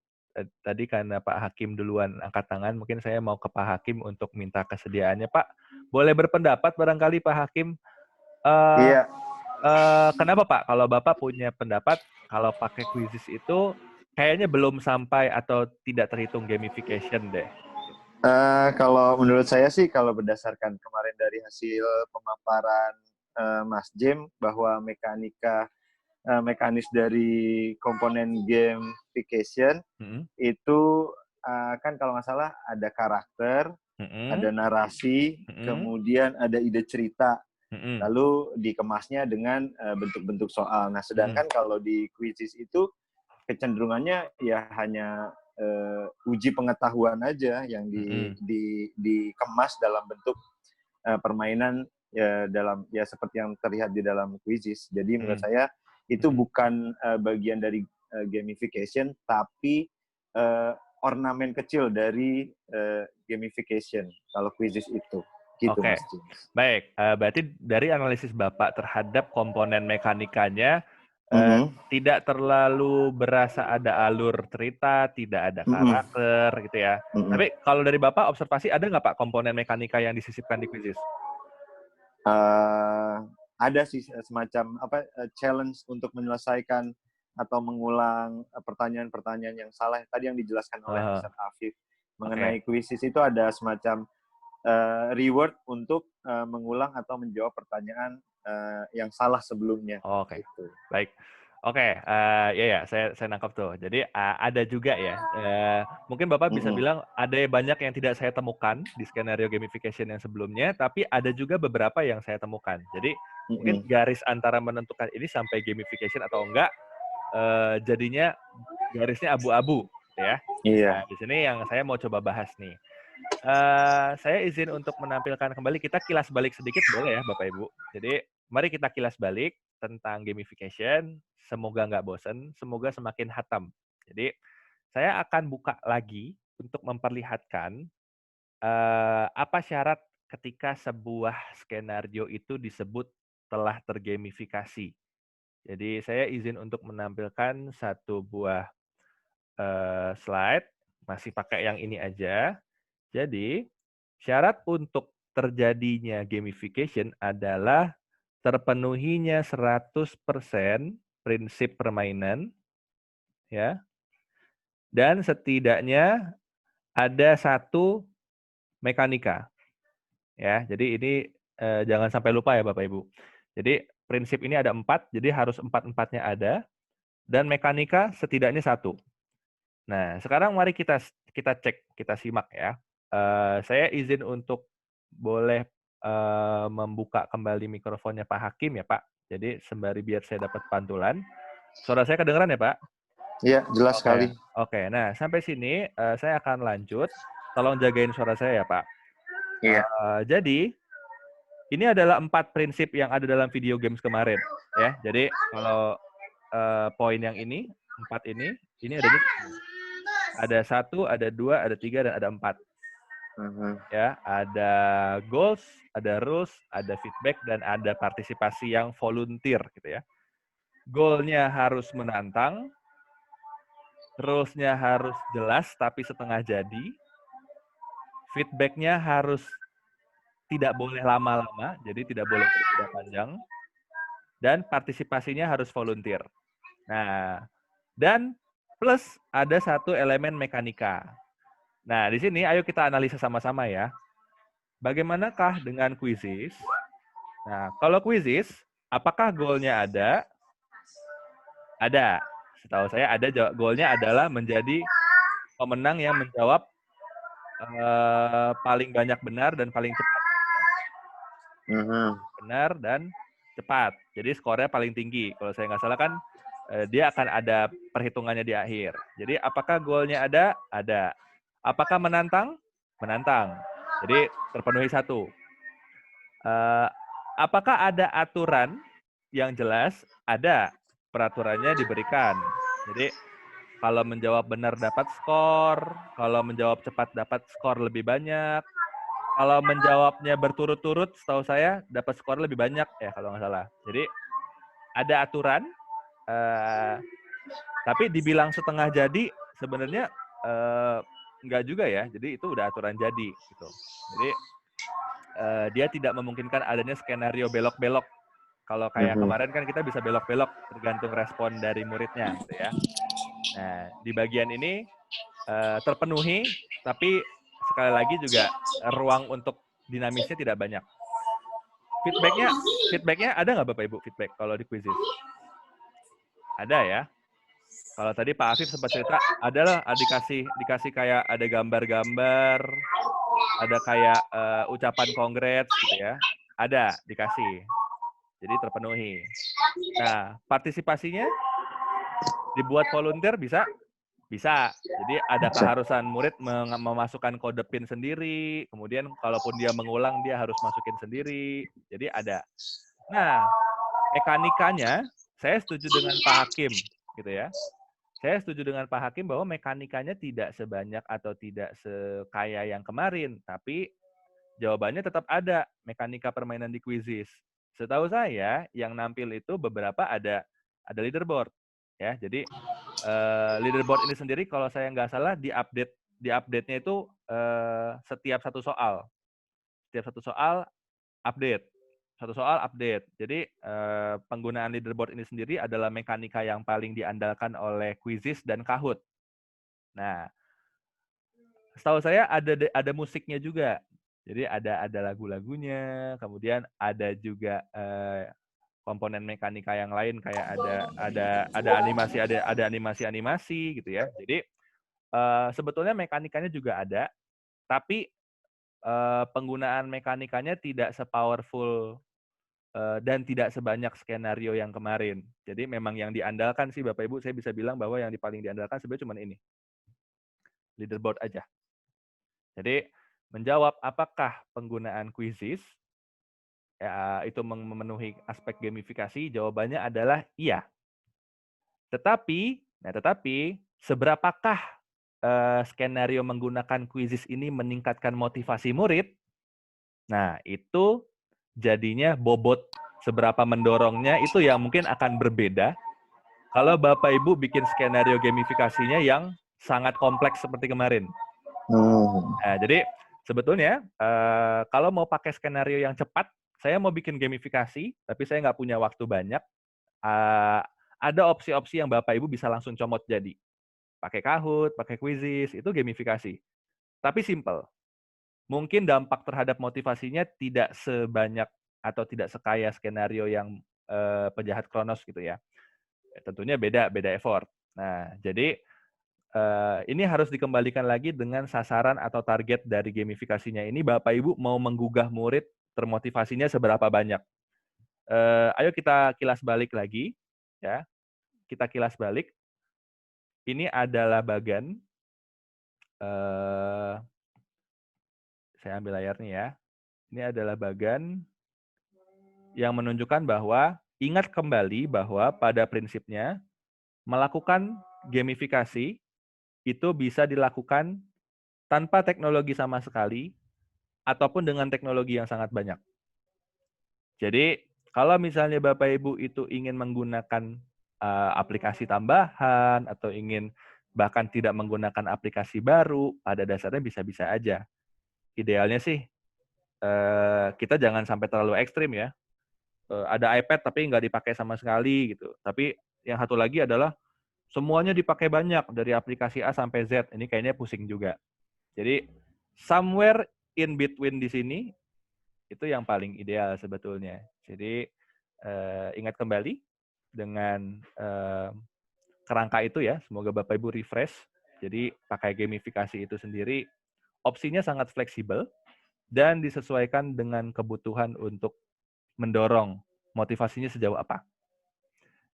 Tadi karena Pak Hakim duluan angkat tangan, mungkin saya mau ke Pak Hakim untuk minta kesediaannya. Pak, boleh berpendapat barangkali Pak Hakim? Iya. Kenapa Pak? Kalau Bapak punya pendapat, kalau pakai quizzes itu kayaknya belum sampai atau tidak terhitung gamification deh. Kalau menurut saya sih, kalau berdasarkan kemarin dari hasil pemaparan Mas Jem, bahwa mekanika mekanis dari komponen gamification itu kan kalau nggak salah ada karakter, ada narasi, kemudian ada ide cerita, lalu dikemasnya dengan bentuk-bentuk soal. Nah, sedangkan kalau di quizzes itu kecenderungannya ya hanya uji pengetahuan aja yang dikemas dalam bentuk permainan ya seperti yang terlihat di dalam quizzes. Jadi menurut saya itu bukan bagian dari gamification, tapi ornamen kecil dari gamification kalau quizzes itu. Gitu, Oke, Mas James. Baik. Berarti dari analisis Bapak terhadap komponen mekanikanya, tidak terlalu berasa ada alur cerita, tidak ada karakter, gitu ya. Tapi kalau dari Bapak observasi, ada nggak Pak komponen mekanika yang disisipkan di quizzes? Ada sih semacam challenge untuk menyelesaikan atau mengulang pertanyaan-pertanyaan yang salah. Tadi yang dijelaskan oleh Ustaz Afif mengenai quizzes itu ada semacam reward untuk mengulang atau menjawab pertanyaan yang salah sebelumnya. Oke, gitu. Baik. Oke, saya nangkap tuh. Jadi ada juga ya. Mungkin Bapak bisa bilang ada banyak yang tidak saya temukan di skenario gamification yang sebelumnya, tapi ada juga beberapa yang saya temukan. Jadi mungkin garis antara menentukan ini sampai gamification atau enggak, jadinya garisnya abu-abu, ya. Iya. Nah, di sini yang saya mau coba bahas nih. Saya izin untuk menampilkan kembali, kita kilas balik sedikit boleh ya Bapak Ibu. Jadi mari kita kilas balik tentang gamification. Semoga nggak bosen, semoga semakin hatam. Jadi saya akan buka lagi untuk memperlihatkan apa syarat ketika sebuah skenario itu disebut telah tergamifikasi. Jadi saya izin untuk menampilkan satu buah slide, masih pakai yang ini aja. Jadi, syarat untuk terjadinya gamification adalah terpenuhinya 100% prinsip permainan, ya, dan setidaknya ada satu mekanika. Ya, jadi ini jangan sampai lupa ya Bapak Ibu. Jadi prinsip ini ada 4, jadi harus 4-4-nya ada, dan mekanika setidaknya 1. Nah, sekarang mari kita cek, kita simak ya. Saya izin untuk boleh membuka kembali mikrofonnya Pak Hakim ya Pak. Jadi sembari biar saya dapat pantulan. Suara saya kedengeran ya Pak? Iya, jelas sekali. Oke, nah sampai sini saya akan lanjut. Tolong jagain suara saya ya Pak. Iya. Jadi ini adalah 4 prinsip yang ada dalam video games kemarin ya. Jadi kalau poin yang ini, 4 ini ada 1, ada 2, ada 3, dan ada 4. Ya, ada goals, ada rules, ada feedback, dan ada partisipasi yang volunteer gitu ya. Goalnya harus menantang, rulesnya harus jelas tapi setengah jadi, feedbacknya harus tidak boleh lama-lama, jadi tidak boleh berbeda panjang, dan partisipasinya harus volunteer. Nah, dan plus ada satu elemen mekanika. Nah, di sini ayo kita analisa sama-sama ya. Bagaimanakah dengan quizzes? Nah, kalau quizzes, apakah goalnya ada? Ada. Setahu saya ada, goalnya adalah menjadi pemenang yang menjawab paling banyak benar dan paling cepat. Benar dan cepat. Jadi skornya paling tinggi. Kalau saya nggak salah kan, dia akan ada perhitungannya di akhir. Jadi apakah goalnya ada? Ada. Apakah menantang? Menantang. Jadi terpenuhi 1. Apakah ada aturan yang jelas? Ada. Peraturannya diberikan. Jadi kalau menjawab benar dapat skor, kalau menjawab cepat dapat skor lebih banyak. Kalau menjawabnya berturut-turut, setahu saya dapat skor lebih banyak ya kalau nggak salah. Jadi ada aturan, tapi dibilang setengah jadi sebenarnya nggak juga ya. Jadi itu udah aturan jadi gitu. Jadi dia tidak memungkinkan adanya skenario belok-belok. Kalau kayak kemarin kan kita bisa belok-belok tergantung respon dari muridnya gitu ya. Nah, di bagian ini terpenuhi, tapi sekali lagi juga ruang untuk dinamisnya tidak banyak. Feedbacknya ada nggak Bapak Ibu feedback kalau di quizzes? Ada ya. Kalau tadi Pak Afif sempat cerita, adalah dikasih kayak ada gambar-gambar, ada kayak ucapan kongres gitu ya. Ada dikasih. Jadi terpenuhi. Nah, partisipasinya dibuat volunteer bisa? Bisa. Jadi ada keharusan murid memasukkan kode PIN sendiri, kemudian kalaupun dia mengulang dia harus masukin sendiri. Jadi ada. Nah, mekanikanya saya setuju dengan Pak Hakim gitu ya. Saya setuju dengan Pak Hakim bahwa mekanikanya tidak sebanyak atau tidak sekaya yang kemarin, tapi jawabannya tetap ada, mekanika permainan di Quizizz. Setahu saya, yang nampil itu beberapa ada leaderboard, ya. Jadi leaderboard ini sendiri, kalau saya nggak salah, di-update-nya itu setiap satu soal update. Satu soal update. Jadi penggunaan leaderboard ini sendiri adalah mekanika yang paling diandalkan oleh Quizizz dan Kahoot. Nah, setahu saya ada musiknya juga. Jadi ada lagu-lagunya, kemudian ada juga komponen mekanika yang lain kayak ada animasi gitu ya. Jadi sebetulnya mekanikanya juga ada, tapi penggunaan mekanikanya tidak se-powerful dan tidak sebanyak skenario yang kemarin. Jadi memang yang diandalkan sih Bapak Ibu, saya bisa bilang bahwa yang paling diandalkan sebenarnya cuma ini. Leaderboard aja. Jadi menjawab apakah penggunaan Quizizz ya, itu memenuhi aspek gamifikasi, jawabannya adalah iya. Tetapi seberapakah skenario menggunakan Quizizz ini meningkatkan motivasi murid? Nah, itu jadinya bobot seberapa mendorongnya itu yang mungkin akan berbeda kalau Bapak Ibu bikin skenario gamifikasinya yang sangat kompleks seperti kemarin. Nah, jadi sebetulnya kalau mau pakai skenario yang cepat, saya mau bikin gamifikasi, tapi saya nggak punya waktu banyak, ada opsi-opsi yang Bapak Ibu bisa langsung comot jadi. Pakai Kahoot, pakai Quizizz, itu gamifikasi. Tapi simple. Mungkin dampak terhadap motivasinya tidak sebanyak atau tidak sekaya skenario yang penjahat Kronos gitu ya. Tentunya beda effort. Nah, jadi ini harus dikembalikan lagi dengan sasaran atau target dari gamifikasinya ini. Bapak Ibu mau menggugah murid termotivasinya seberapa banyak? Ayo kita kilas balik lagi, ya. Kita kilas balik. Ini adalah bagan. Saya ambil layarnya ya. Ini adalah bagan yang menunjukkan bahwa ingat kembali bahwa pada prinsipnya melakukan gamifikasi itu bisa dilakukan tanpa teknologi sama sekali ataupun dengan teknologi yang sangat banyak. Jadi kalau misalnya Bapak Ibu itu ingin menggunakan aplikasi tambahan atau ingin bahkan tidak menggunakan aplikasi baru, pada dasarnya bisa-bisa aja. Idealnya sih kita jangan sampai terlalu ekstrim ya. Ada iPad tapi nggak dipakai sama sekali gitu. Tapi yang satu lagi adalah semuanya dipakai banyak dari aplikasi A sampai Z. Ini kayaknya pusing juga. Jadi somewhere in between di sini itu yang paling ideal sebetulnya. Jadi ingat kembali dengan kerangka itu ya. Semoga Bapak Ibu refresh. Jadi pakai gamifikasi itu sendiri opsinya sangat fleksibel dan disesuaikan dengan kebutuhan untuk mendorong motivasinya sejauh apa.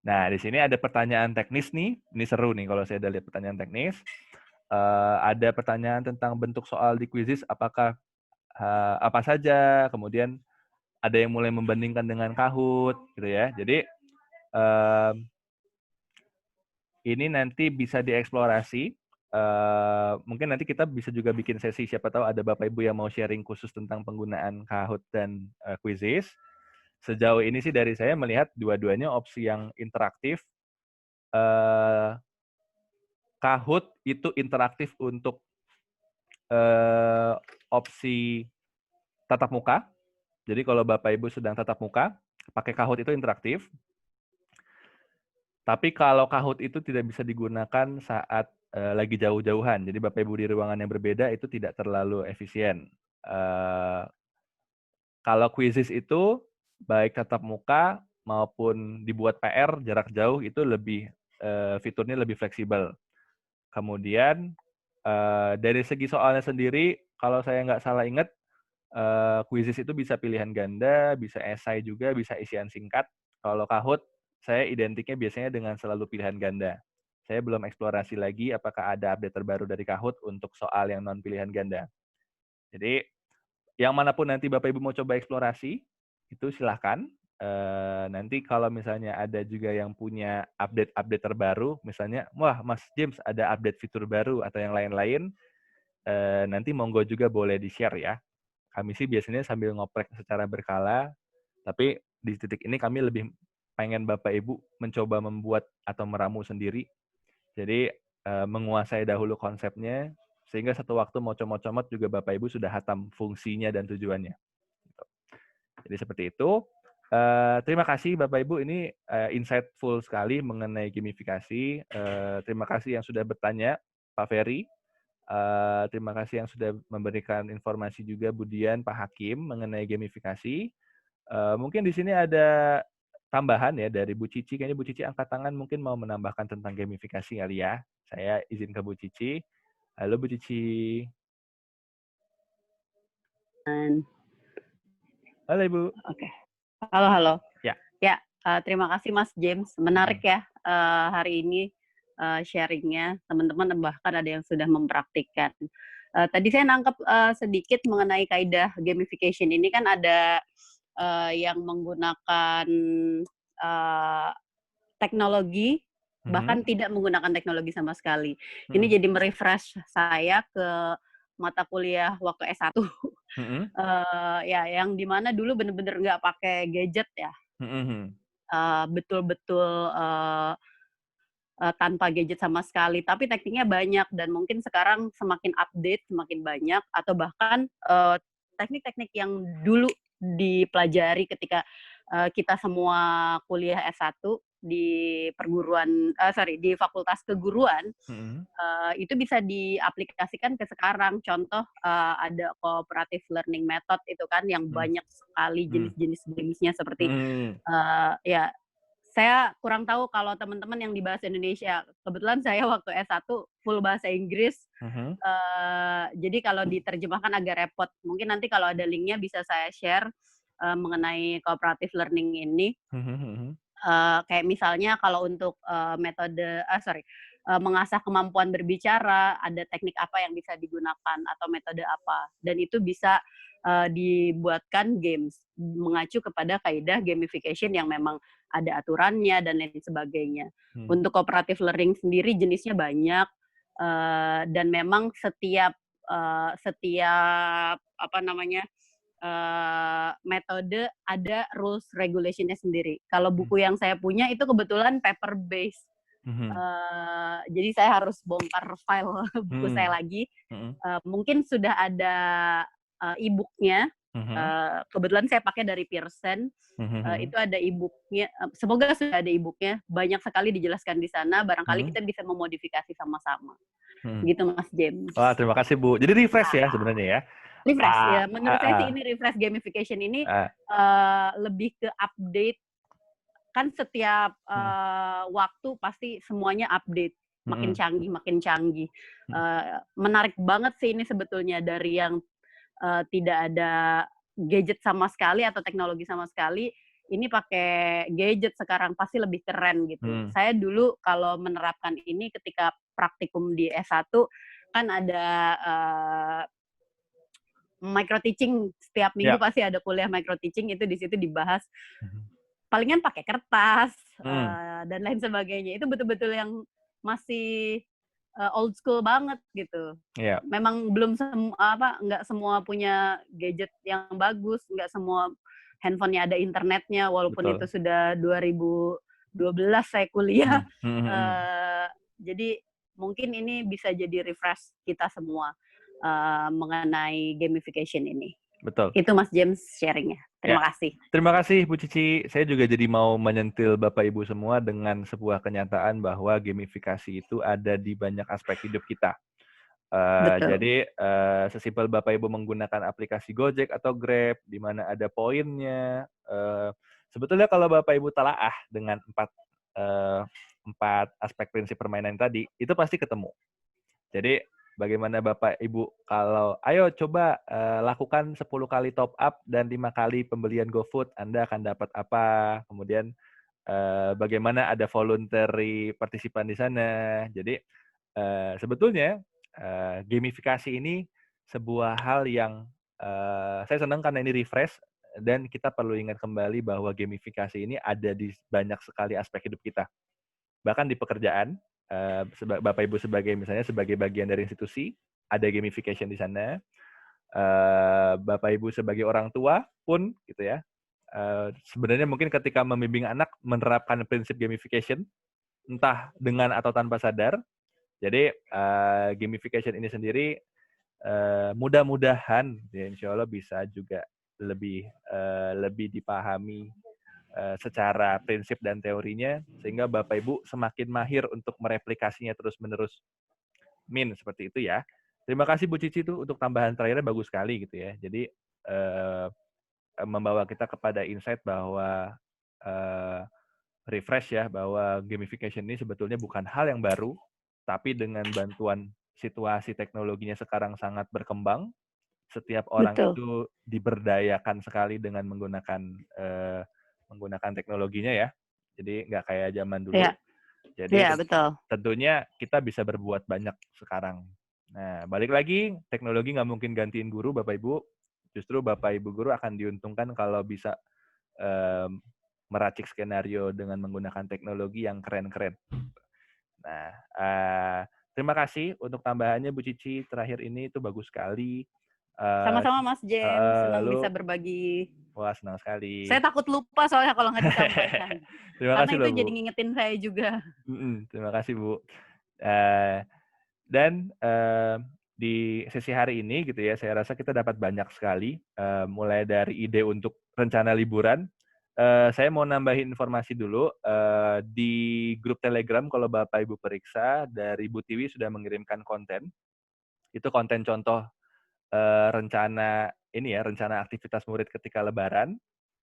Nah, di sini ada pertanyaan teknis nih. Ini seru nih kalau saya lihat pertanyaan teknis. Ada pertanyaan tentang bentuk soal di Quizizz, apakah apa saja, kemudian ada yang mulai membandingkan dengan Kahoot, gitu ya. Jadi ini nanti bisa dieksplorasi. Mungkin nanti kita bisa juga bikin sesi, siapa tahu ada Bapak Ibu yang mau sharing khusus tentang penggunaan Kahoot dan Quizizz. Sejauh ini sih dari saya melihat dua-duanya opsi yang interaktif. Kahoot itu interaktif untuk opsi tatap muka. Jadi kalau Bapak Ibu sedang tatap muka, pakai Kahoot itu interaktif. Tapi kalau Kahoot itu tidak bisa digunakan saat lagi jauh-jauhan. Jadi Bapak Ibu di ruangan yang berbeda itu tidak terlalu efisien. Kalau Quizizz itu baik tatap muka maupun dibuat PR jarak jauh itu lebih fiturnya lebih fleksibel. Kemudian dari segi soalnya sendiri, kalau saya nggak salah ingat, Quizizz itu bisa pilihan ganda, bisa esai juga, bisa isian singkat. Kalau Kahoot, saya identiknya biasanya dengan selalu pilihan ganda. Saya belum eksplorasi lagi apakah ada update terbaru dari Kahoot untuk soal yang non pilihan ganda. Jadi, yang manapun nanti Bapak Ibu mau coba eksplorasi, itu silahkan. Nanti kalau misalnya ada juga yang punya update-update terbaru, misalnya, wah Mas James ada update fitur baru atau yang lain-lain, nanti monggo juga boleh di-share ya. Kami sih biasanya sambil ngoprek secara berkala, tapi di titik ini kami lebih pengen Bapak Ibu mencoba membuat atau meramu sendiri. Jadi menguasai dahulu konsepnya, sehingga satu waktu mau comot-comot juga Bapak Ibu sudah hatam fungsinya dan tujuannya. Jadi seperti itu. Terima kasih Bapak Ibu, ini insightful sekali mengenai gamifikasi. Terima kasih yang sudah bertanya, Pak Ferry. Terima kasih yang sudah memberikan informasi juga Budian, Pak Hakim mengenai gamifikasi. Mungkin di sini ada tambahan ya dari Bu Cici. Kayaknya Bu Cici angkat tangan mungkin mau menambahkan tentang gamifikasi kali ya. Saya izin ke Bu Cici. Halo Bu Cici. Halo Ibu. Oke. Halo. Ya. Terima kasih Mas James. Menarik ya hari ini sharingnya. Teman-teman bahkan ada yang sudah mempraktikkan. Tadi saya nangkep sedikit mengenai kaidah gamification ini kan ada yang menggunakan teknologi, bahkan tidak menggunakan teknologi sama sekali. Ini jadi merefresh saya ke mata kuliah waktu S1. Ya, yang dimana dulu bener-bener nggak pakai gadget ya. Betul-betul tanpa gadget sama sekali. Tapi tekniknya banyak dan mungkin sekarang semakin update, semakin banyak. Atau bahkan teknik-teknik yang dulu dipelajari ketika kita semua kuliah S1 di di fakultas keguruan, itu bisa diaplikasikan ke sekarang. Contoh ada cooperative learning method itu kan yang banyak sekali jenis-jenisnya seperti ya. Saya kurang tahu kalau teman-teman yang di bahasa Indonesia. Kebetulan saya waktu S1 full bahasa Inggris. Jadi kalau diterjemahkan agak repot. Mungkin nanti kalau ada linknya bisa saya share mengenai cooperative learning ini. Kayak misalnya kalau untuk metode mengasah kemampuan berbicara, ada teknik apa yang bisa digunakan atau metode apa, dan itu bisa dibuatkan games mengacu kepada kaidah gamification yang memang ada aturannya dan lain sebagainya. Untuk cooperative learning sendiri jenisnya banyak dan memang setiap metode ada rules regulation-nya sendiri. Kalau buku yang saya punya itu kebetulan paper based. Jadi saya harus bongkar file buku saya lagi. Mungkin sudah ada e-booknya. Kebetulan saya pakai dari Pearson. Itu ada e-booknya. Semoga sudah ada e-booknya. Banyak sekali dijelaskan di sana. Barangkali kita bisa memodifikasi sama-sama. Gitu Mas James. Wah, terima kasih Bu. Jadi refresh ya sebenarnya ya. Refresh ya. Menurut saya sih ini refresh gamification ini lebih ke update. Kan setiap waktu pasti semuanya update. Makin canggih. Menarik banget sih ini sebetulnya dari yang tidak ada gadget sama sekali atau teknologi sama sekali, ini pakai gadget sekarang pasti lebih keren gitu. Saya dulu kalau menerapkan ini ketika praktikum di S1 kan ada micro teaching, setiap minggu pasti ada kuliah micro teaching, itu di situ dibahas. Palingan pakai kertas dan lain sebagainya. Itu betul-betul yang masih old school banget gitu. Memang belum nggak semua punya gadget yang bagus, nggak semua handphonenya ada internetnya, walaupun itu sudah 2012 saya kuliah. Jadi mungkin ini bisa jadi refresh kita semua mengenai gamification ini. Betul. Itu Mas James sharingnya. Terima kasih. Terima kasih Bu Cici. Saya juga jadi mau menyentil Bapak Ibu semua dengan sebuah kenyataan bahwa gamifikasi itu ada di banyak aspek hidup kita. Jadi sesimpel Bapak Ibu menggunakan aplikasi Gojek atau Grab, di mana ada poinnya, Sebetulnya kalau Bapak Ibu telaah dengan empat aspek prinsip permainan tadi, itu pasti ketemu. Jadi bagaimana Bapak Ibu kalau ayo coba lakukan 10 kali top up dan 5 kali pembelian GoFood, Anda akan dapat apa? Kemudian bagaimana ada voluntary partisipan di sana. Jadi sebetulnya gamifikasi ini sebuah hal yang saya senang karena ini refresh dan kita perlu ingat kembali bahwa gamifikasi ini ada di banyak sekali aspek hidup kita. Bahkan di pekerjaan, Bapak Ibu misalnya sebagai bagian dari institusi, ada gamification di sana. Bapak Ibu sebagai orang tua pun gitu ya. Sebenarnya mungkin ketika membimbing anak menerapkan prinsip gamification, entah dengan atau tanpa sadar. Jadi gamification ini sendiri mudah-mudahan ya insya Allah bisa juga lebih dipahami secara prinsip dan teorinya, sehingga Bapak Ibu semakin mahir untuk mereplikasinya terus-menerus. Seperti itu ya. Terima kasih Bu Cici tuh untuk tambahan terakhirnya bagus sekali gitu ya. Jadi membawa kita kepada insight bahwa refresh ya, bahwa gamification ini sebetulnya bukan hal yang baru, tapi dengan bantuan situasi teknologinya sekarang sangat berkembang, setiap orang itu diberdayakan sekali dengan menggunakan teknologinya ya. Jadi nggak kayak zaman dulu. Iya. Jadi betul. Tentunya kita bisa berbuat banyak sekarang. Nah, balik lagi, teknologi nggak mungkin gantiin guru, Bapak Ibu. Justru Bapak Ibu guru akan diuntungkan kalau bisa meracik skenario dengan menggunakan teknologi yang keren-keren. Nah, terima kasih untuk tambahannya Bu Cici. Terakhir ini itu bagus sekali. Sama-sama Mas Jem, senang bisa berbagi. Wah, senang sekali. Saya takut lupa soalnya kalau nggak disampaikan. Terima kasih Karena itu loh, jadi ngingetin saya juga. Terima kasih Bu. Dan di sesi hari ini gitu ya, saya rasa kita dapat banyak sekali, mulai dari ide untuk rencana liburan. Saya mau nambahin informasi dulu, di grup Telegram kalau Bapak Ibu periksa, dari Bu Tiwi sudah mengirimkan konten. Itu konten contoh rencana aktivitas murid ketika Lebaran.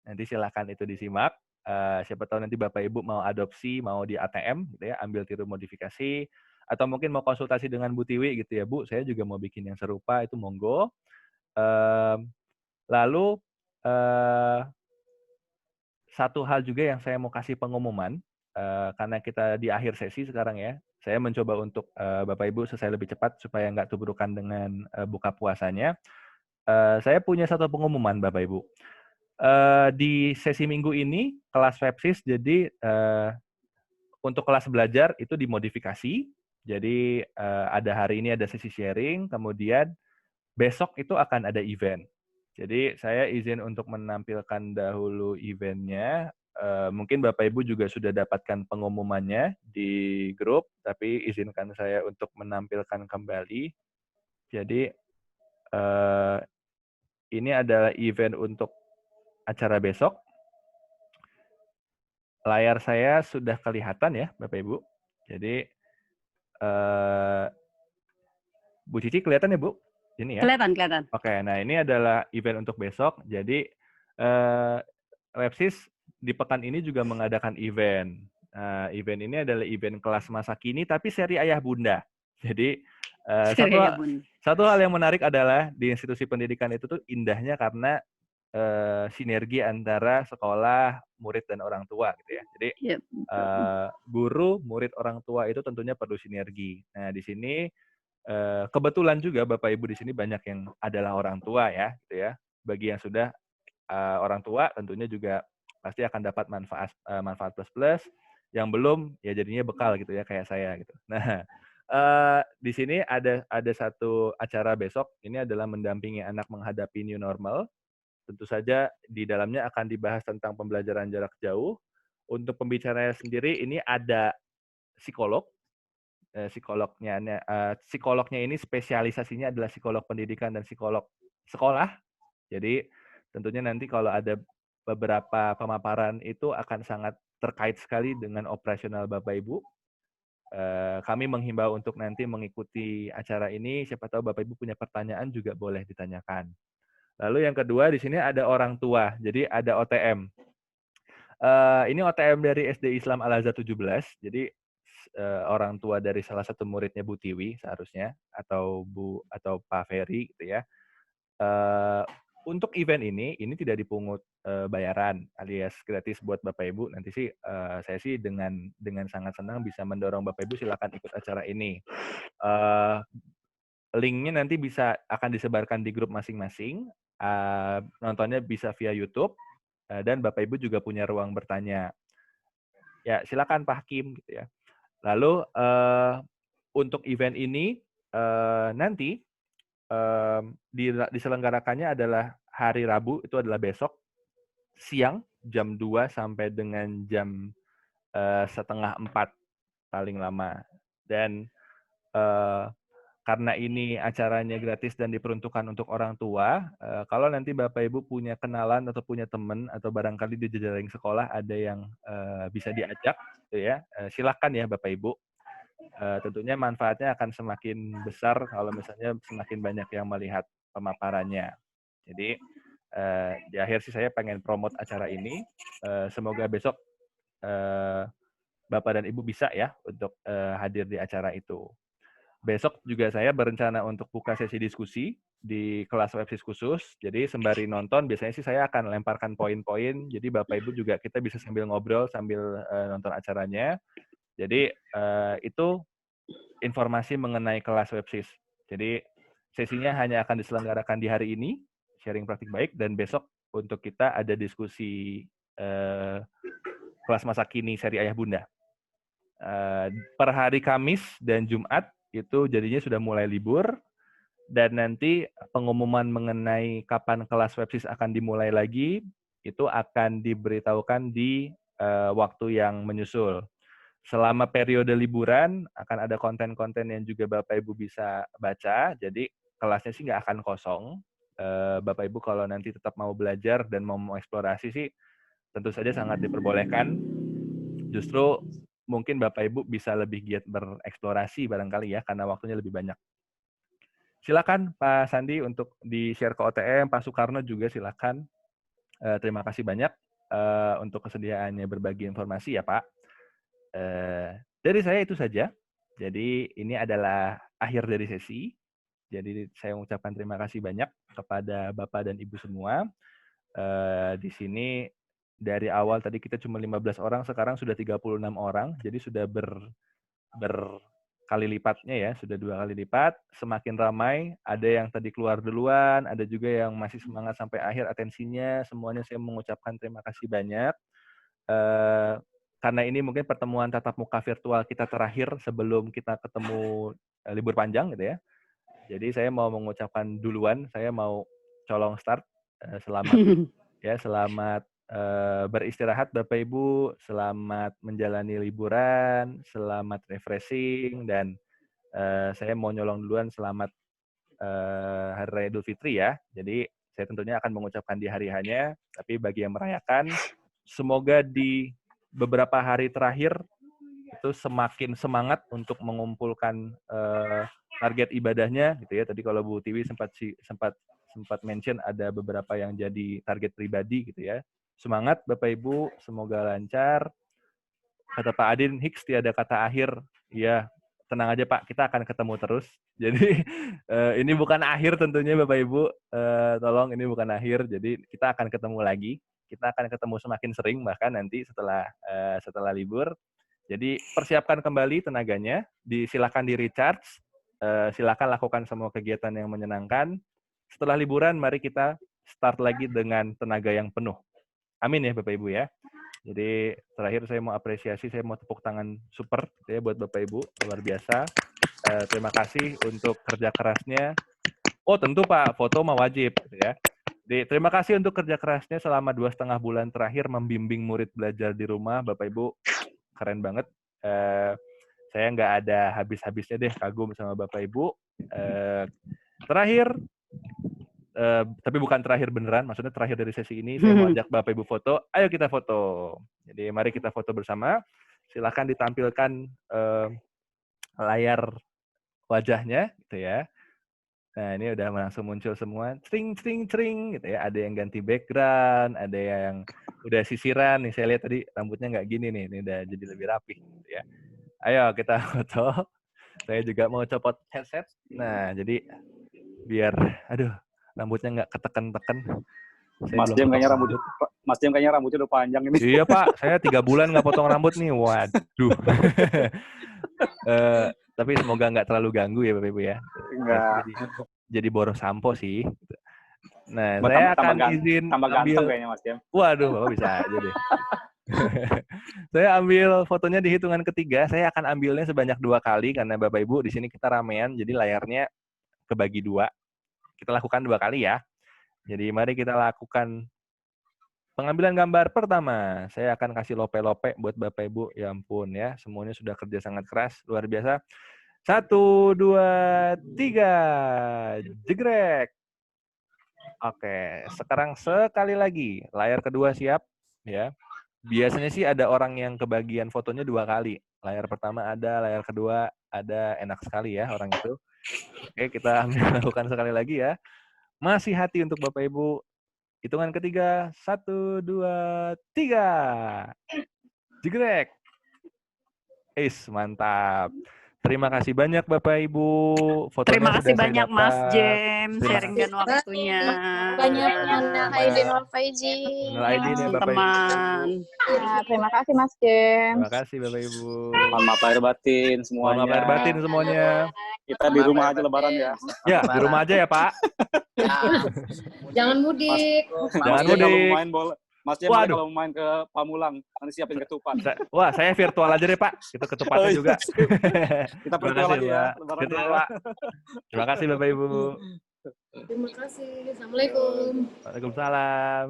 Nanti silakan itu disimak. Siapa tahu nanti Bapak Ibu mau adopsi, mau di ATM gitu ya, ambil tiru modifikasi, atau mungkin mau konsultasi dengan Bu Tiwi gitu ya, Bu, saya juga mau bikin yang serupa, itu monggo. Lalu satu hal juga yang saya mau kasih pengumuman, karena kita di akhir sesi sekarang ya, saya mencoba untuk Bapak Ibu selesai lebih cepat supaya nggak tubrukan dengan buka puasanya. Saya punya satu pengumuman Bapak Ibu. Di sesi minggu ini kelas Websis, jadi untuk kelas belajar itu dimodifikasi. Jadi ada hari ini ada sesi sharing, kemudian besok itu akan ada event. Jadi saya izin untuk menampilkan dahulu eventnya. Mungkin Bapak Ibu juga sudah dapatkan pengumumannya di grup, tapi izinkan saya untuk menampilkan kembali. Jadi ini adalah event untuk acara besok. Layar saya sudah kelihatan ya, Bapak Ibu. Jadi Bu Cici kelihatan ya, Bu? Ini ya. Kelihatan. Oke, nah ini adalah event untuk besok. Jadi Websis di pekan ini juga mengadakan event. Event ini adalah event kelas masa kini tapi seri ayah bunda. Jadi satu hal yang menarik adalah di institusi pendidikan itu tuh indahnya karena sinergi antara sekolah, murid dan orang tua gitu ya. Jadi guru, murid, orang tua itu tentunya perlu sinergi. Nah, di sini kebetulan juga Bapak Ibu di sini banyak yang adalah orang tua ya, gitu ya. Bagi yang sudah orang tua tentunya juga pasti akan dapat manfaat plus. Yang belum ya jadinya bekal gitu ya kayak saya gitu. Nah, di sini ada satu acara besok. Ini adalah mendampingi anak menghadapi new normal. Tentu saja di dalamnya akan dibahas tentang pembelajaran jarak jauh. Untuk pembicaranya sendiri ini ada psikolog. Psikolognya ini spesialisasinya adalah psikolog pendidikan dan psikolog sekolah. Jadi tentunya nanti kalau ada beberapa pemaparan itu akan sangat terkait sekali dengan operasional Bapak Ibu. Kami menghimbau untuk nanti mengikuti acara ini. Siapa tahu Bapak Ibu punya pertanyaan juga boleh ditanyakan. Lalu yang kedua di sini ada orang tua. Jadi ada OTM. Ini OTM dari SD Islam Al-Azhar 17. Jadi orang tua dari salah satu muridnya Bu Tiwi seharusnya, atau Pak Ferry gitu ya. Untuk event ini tidak dipungut bayaran alias gratis buat Bapak Ibu. Nanti sih saya sih dengan sangat senang bisa mendorong Bapak Ibu silakan ikut acara ini. Linknya nanti akan disebarkan di grup masing-masing. Nontonnya bisa via YouTube. Dan Bapak Ibu juga punya ruang bertanya. Ya, silakan Pak Hakim gitu ya. Lalu untuk event ini nanti diselenggarakannya adalah hari Rabu, itu adalah besok siang jam 2 sampai dengan jam 3:30 paling lama. Dan karena ini acaranya gratis dan diperuntukkan untuk orang tua, kalau nanti Bapak Ibu punya kenalan atau punya teman atau barangkali di jejaring sekolah ada yang bisa diajak, gitu ya, silakan ya Bapak Ibu. Tentunya manfaatnya akan semakin besar kalau misalnya semakin banyak yang melihat pemaparannya. Jadi di akhir sih saya pengen promote acara ini. Semoga besok Bapak dan Ibu bisa ya untuk hadir di acara itu. Besok juga saya berencana untuk buka sesi diskusi di kelas websis khusus. Jadi sembari nonton, biasanya sih saya akan lemparkan poin-poin. Jadi Bapak Ibu juga kita bisa sambil ngobrol, sambil nonton acaranya. Jadi itu informasi mengenai kelas websis. Jadi sesinya hanya akan diselenggarakan di hari ini, sharing praktik baik, dan besok untuk kita ada diskusi kelas masa kini seri Ayah Bunda. Per hari Kamis dan Jumat itu jadinya sudah mulai libur, dan nanti pengumuman mengenai kapan kelas websis akan dimulai lagi itu akan diberitahukan di waktu yang menyusul. Selama periode liburan akan ada konten-konten yang juga Bapak Ibu bisa baca, jadi kelasnya sih nggak akan kosong. Bapak Ibu kalau nanti tetap mau belajar dan mau eksplorasi sih tentu saja sangat diperbolehkan. Justru mungkin Bapak Ibu bisa lebih giat bereksplorasi barangkali ya, karena waktunya lebih banyak. Silakan Pak Sandi untuk di-share ke OTM, Pak Soekarno juga silakan. Terima kasih banyak untuk kesediaannya berbagi informasi ya Pak. Dari saya itu saja. Jadi ini adalah akhir dari sesi. Jadi saya mengucapkan terima kasih banyak kepada Bapak dan Ibu semua. Di sini dari awal tadi kita cuma 15 orang, sekarang sudah 36 orang. Jadi sudah berkali lipatnya ya, sudah 2 kali lipat. Semakin ramai, ada yang tadi keluar duluan, ada juga yang masih semangat sampai akhir atensinya. Semuanya saya mengucapkan terima kasih banyak. Karena ini mungkin pertemuan tatap muka virtual kita terakhir sebelum kita ketemu libur panjang gitu ya. Jadi saya mau mengucapkan duluan, saya mau colong start. Selamat ya, selamat beristirahat Bapak Ibu, selamat menjalani liburan, selamat refreshing, dan saya mau nyolong duluan selamat Hari Raya Idul Fitri ya. Jadi saya tentunya akan mengucapkan di hari hanya, tapi bagi yang merayakan, semoga di beberapa hari terakhir itu semakin semangat untuk mengumpulkan target ibadahnya gitu ya. Tadi kalau Bu Tiwi sempat mention ada beberapa yang jadi target pribadi gitu ya. Semangat Bapak Ibu, semoga lancar. Kata Pak Adin, Hicks tiada kata akhir. Ya, tenang aja Pak, kita akan ketemu terus. Jadi ini bukan akhir tentunya Bapak Ibu. Tolong ini bukan akhir. Jadi kita akan ketemu lagi. Kita akan ketemu semakin sering bahkan nanti setelah libur. Jadi persiapkan kembali tenaganya, silakan di recharge, silakan lakukan semua kegiatan yang menyenangkan. Setelah liburan, mari kita start lagi dengan tenaga yang penuh. Amin ya Bapak Ibu ya. Jadi terakhir saya mau apresiasi, saya mau tepuk tangan super ya buat Bapak Ibu, luar biasa. Terima kasih untuk kerja kerasnya. Oh tentu Pak, foto mah wajib gitu ya. Jadi, terima kasih untuk kerja kerasnya selama 2,5 bulan terakhir membimbing murid belajar di rumah, Bapak Ibu, keren banget. Saya nggak ada habis-habisnya deh kagum sama Bapak Ibu. Terakhir, tapi bukan terakhir beneran, maksudnya terakhir dari sesi ini, saya mau ajak Bapak Ibu foto. Ayo kita foto. Jadi mari kita foto bersama. Silakan ditampilkan layar wajahnya, gitu ya. Nah, ini udah langsung muncul semua, cring, cring, cring, gitu ya. Ada yang ganti background, ada yang udah sisiran. Nih, saya lihat tadi rambutnya nggak gini nih, ini udah jadi lebih rapi, gitu ya. Ayo kita foto. Saya juga mau copot headset. Nah, jadi biar, aduh, rambutnya nggak ketekan-tekan. Mas Jem kayaknya rambutnya udah panjang ini. Iya Pak, saya 3 bulan nggak potong rambut nih. Waduh. Tapi semoga nggak terlalu ganggu ya Bapak Ibu ya. Enggak. Jadi boros sampo sih. Nah, Buat saya akan izin tambah ambil. ganteng kayaknya Mas Jem. Waduh, Bapak bisa aja deh. Saya ambil fotonya di hitungan ketiga. Saya akan ambilnya sebanyak 2 kali karena Bapak Ibu di sini kita ramean, jadi layarnya kebagi 2. Kita lakukan 2 kali ya. Jadi mari kita lakukan pengambilan gambar pertama. Saya akan kasih lope-lope buat Bapak Ibu. Ya ampun ya, semuanya sudah kerja sangat keras, luar biasa. 1, 2, 3. Jegrek. Oke, sekarang sekali lagi. Layar kedua siap ya. Biasanya sih ada orang yang kebagian fotonya 2 kali. Layar pertama ada, layar kedua ada. Enak sekali ya orang itu. Oke, kita lakukan sekali lagi ya. Masih hati untuk Bapak Ibu. Hitungan ketiga, 1, 2, 3. Jegrek. Mantap. Terima kasih banyak Bapak Ibu. Fotonya Terima kasih sudah banyak saya Mas dapat. Jem, sharing dan waktunya. Banyak Nana Aidin Alfaizin. Nol Aidin ya Bapak Ibu. Teman. Ya, terima kasih Mas Jem. Terima kasih Bapak Ibu. Mohon maaf lahir batin Mohon semuanya. maaf lahir batin semuanya. Kita di rumah aja lebaran ya. Ya, di rumah aja ya Pak. Jangan mudik. Jangan Mas Jem kalau mudik. mau main bola, Mas Jem Waduh. kalau mau main ke Pamulang, nanti siapin ketupat. Wah, saya virtual aja deh Pak. Itu ketupatnya juga. Kita Terima virtual kasih lagi ya. Pak. Lebaran Virtual ya. Pak. Terima kasih Bapak Ibu. Terima kasih. Assalamualaikum. Waalaikumsalam.